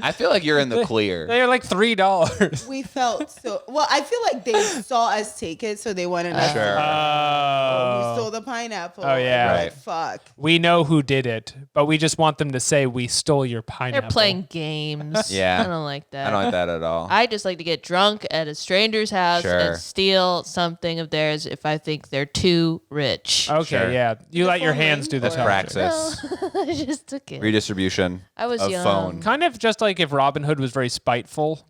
I feel like you're in the clear.
They're like $3.
we felt so, well, I feel like they saw us take it, so they wanted us
Sure.
to who
Oh.
stole the pineapple.
Oh, yeah.
And we're
Right.
like, fuck.
We know who did it, but we just want them to say we stole your
They're
pineapple.
playing games.
Yeah.
I don't like that.
I don't like that at all.
I just like to get drunk at a stranger's house
Sure.
and steal something of theirs if I think they're too rich.
Okay,
Sure.
yeah. You let your
phone
hands
ring?
do the
That's
talking.
praxis.
I just took it.
Redistribution
I was
of
young.
phone.
Kind of just like if Robin Hood was very spiteful.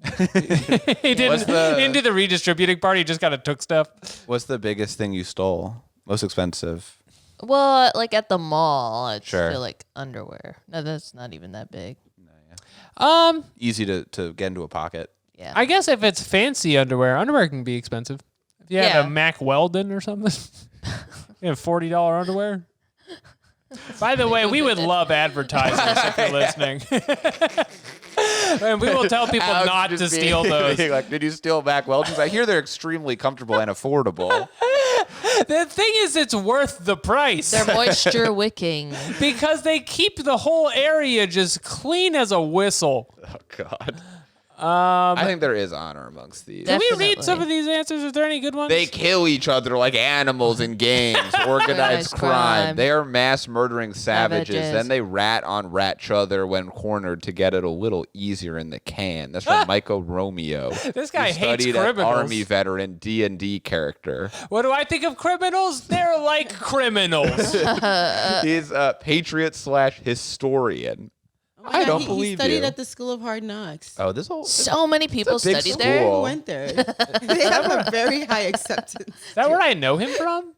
He didn't into the redistributing part. He just kind of took stuff.
What's the biggest thing you stole? Most expensive?
Well, like at the mall, it's
Sure.
still like underwear. No, that's not even that big.
Easy to get into a pocket.
Yeah.
I guess if it's fancy underwear can be expensive. If you had
Yeah.
a Mac Weldon or something, you have $40 underwear. By the way, we would love advertisers if you're listening. And we will tell people
Alex
not
just
to
being-
steal those.
Like, did you steal Mac Weldons? I hear they're extremely comfortable and affordable.
The thing is, it's worth the price.
They're moisture wicking.
because they keep the whole area just clean as a whistle.
Oh God. I think there is honor amongst thieves.
Can we
Definitely.
read some of these answers? Are there any good ones?
They kill each other like animals in games. Organized crime. They are mass murdering savages. Then they rat on rat other when cornered to get it a little easier in the can. That's from Michael Romeo.
This guy hates
studied
criminals.
An Army veteran D&D character.
What do I think of criminals? They're like criminals.
He's a patriot/historian. I don't believe
he studied
you.
at the School of Hard Knocks.
Oh, this whole
So many people
big
studied
school.
there.
Who went there? They have a very high acceptance.
Is that where I know him from?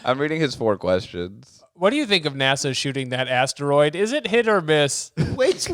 I'm reading his 4 questions.
What do you think of NASA shooting that asteroid? Is it hit or miss?
Which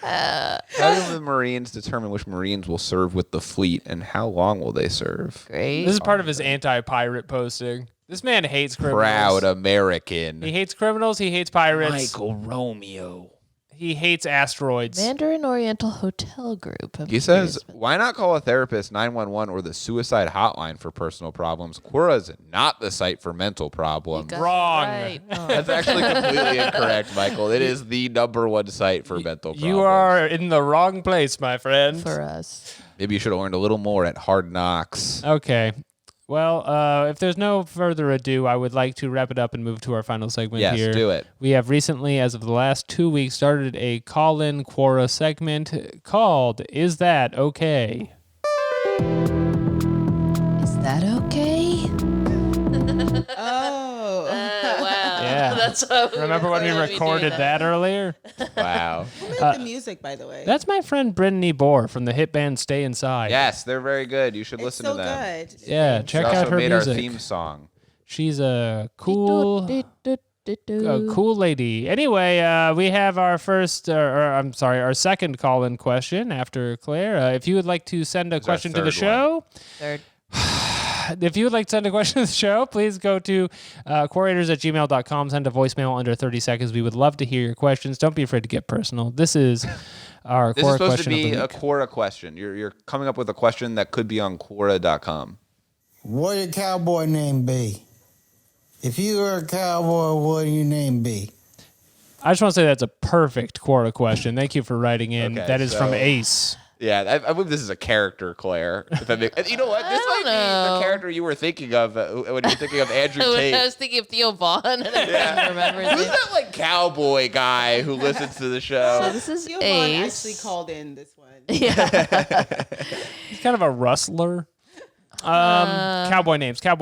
How do the Marines determine which Marines will serve with the fleet and how long will they serve?
Great.
This is part of his anti-pirate posting. This man hates criminals.
Proud American.
He hates criminals. He hates pirates.
Michael Romeo.
He hates asteroids.
Mandarin Oriental Hotel Group. I'm
He says,
curious.
why not call a therapist 911 or the suicide hotline for personal problems? Quora is not the site for mental problems.
Got it
Wrong.
right. Oh.
That's actually completely incorrect, Michael. It is the #1 site for mental problems.
You are in the wrong place, my friend.
For us.
Maybe you should have learned a little more at Hard Knocks.
Okay. Well, if there's no further ado, I would like to wrap it up and move to our final segment
Yes,
here.
do it.
We have recently, as of the last 2 weeks, started a call-in Quora segment called Is That Okay?
Is that okay?
oh,
Wow.
Yeah.
That's what
Remember when we recorded that earlier?
Wow.
who made the music, by the way?
That's my friend Brittany Bohr from the hit band Stay Inside.
Yes, they're very good. You should
It's
listen
so
to them.
good.
Yeah,
She
check
also
out her
made
music.
our theme song.
She's a cool lady. Anyway, we have our our second call-in question after Claire. If you would like to send a
This is our
question to the
third
show,
Third.
if you would like to send a question to the show, please go to Quorators@gmail.com. Send a voicemail under 30 seconds. We would love to hear your questions. Don't be afraid to get personal. This is our
This is
Quora
supposed to
question of
be
the
a
week.
Quora question. You're coming up with a question that could be on Quora.com.
What would your cowboy name be? If you were a cowboy, what would your name be?
I just want to say that's a perfect Quora question. Thank you for writing in.
Okay,
that is from
so-
Ace.
Yeah, I believe this is a character, Claire. If that makes, you know what? This might be
know.
the character you were thinking of when you were thinking of Andrew
I
Tate.
was thinking of Theo Vaughn and I couldn't remember his
Who's
name.
that like cowboy guy who listens to the
So
show?
this is
Theo Vaughn
Ace.
actually called in this one.
Yeah.
He's kind of a rustler. Cowboy names.
Give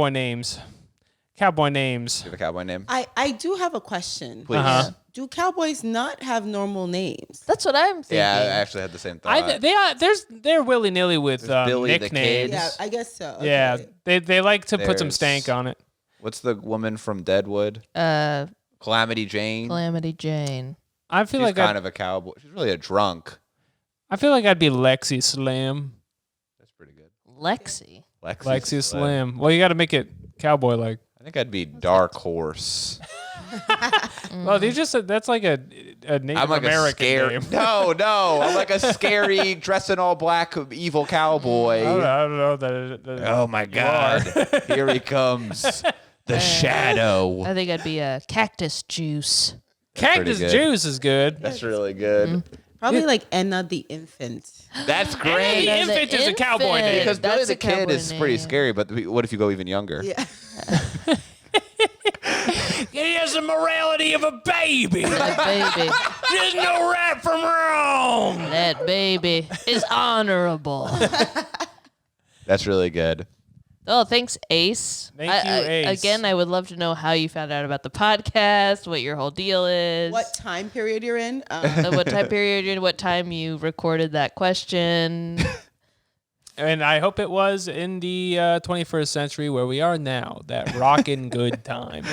a cowboy name.
I do have a question.
Please.
Uh-huh.
Do cowboys not have normal names?
That's what I'm thinking.
Yeah, I actually had the same thought.
They're willy nilly with
Billy the
nicknames.
Kid.
Yeah, I guess so. Okay.
Yeah, they like to put some
There's-
stank on it.
What's the woman from Deadwood? Calamity Jane.
Calamity Jane.
I feel
She's
like
kind of a cowboy. She's really a drunk.
I feel like I'd be Lexi Slim.
That's pretty good.
Lexi.
Lexi Slim. Well, you got to make it cowboy like.
I think I'd be Dark Horse.
Well, they just that's like a Native
I'm like
American
a scary.
name.
No. I'm like a scary, dressed in all black, evil cowboy.
I don't know that.
Oh my God! Here he comes, the shadow.
I think I'd be a Cactus Juice.
Cactus
pretty good.
Juice is good.
That's really good.
Probably like Enna the infant.
That's
The
great.
As an
infant is a cowboy
infant.
name.
Because Billy
That's
the
a
Kid
cowboy
is pretty
name.
scary, but what if you go even younger?
Yeah.
He has the morality of a baby.
That baby.
There's no right from wrong.
That baby is honorable.
That's really good.
Oh, thanks, Ace.
Thank you, Ace.
Again, I would love to know how you found out about the podcast, what your whole deal is.
What time period you're in?
What time period you're in, what time you recorded that question.
And I hope it was in the 21st century where we are now, that rockin' good time.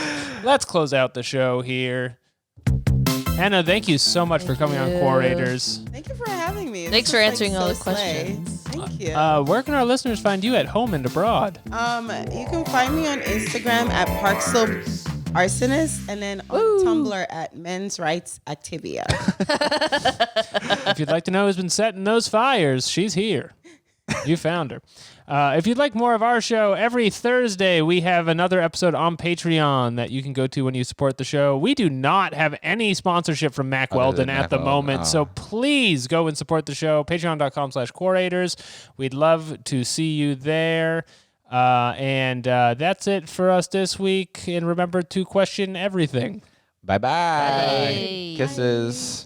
Let's close out the show here. Hannah, thank you so much for coming on
you.
Quorators.
Thank you for having me.
Thanks
This
for
is,
answering all the
so slay.
questions.
Thank you.
Where can our listeners find you at home and abroad?
You can find me on Instagram at Parkslope Arsonist and then on Tumblr at Men's Rights Activia.
If you'd like to know who's been setting those fires, she's here. You found her. If you'd like more of our show, every Thursday we have another episode on Patreon that you can go to when you support the show. We do not have any sponsorship from Mack Weldon at the moment, so please go and support the show. Patreon.com/Quorators. We'd love to see you there. And that's it for us this week. And remember to question everything.
Bye-bye.
Bye.
Kisses.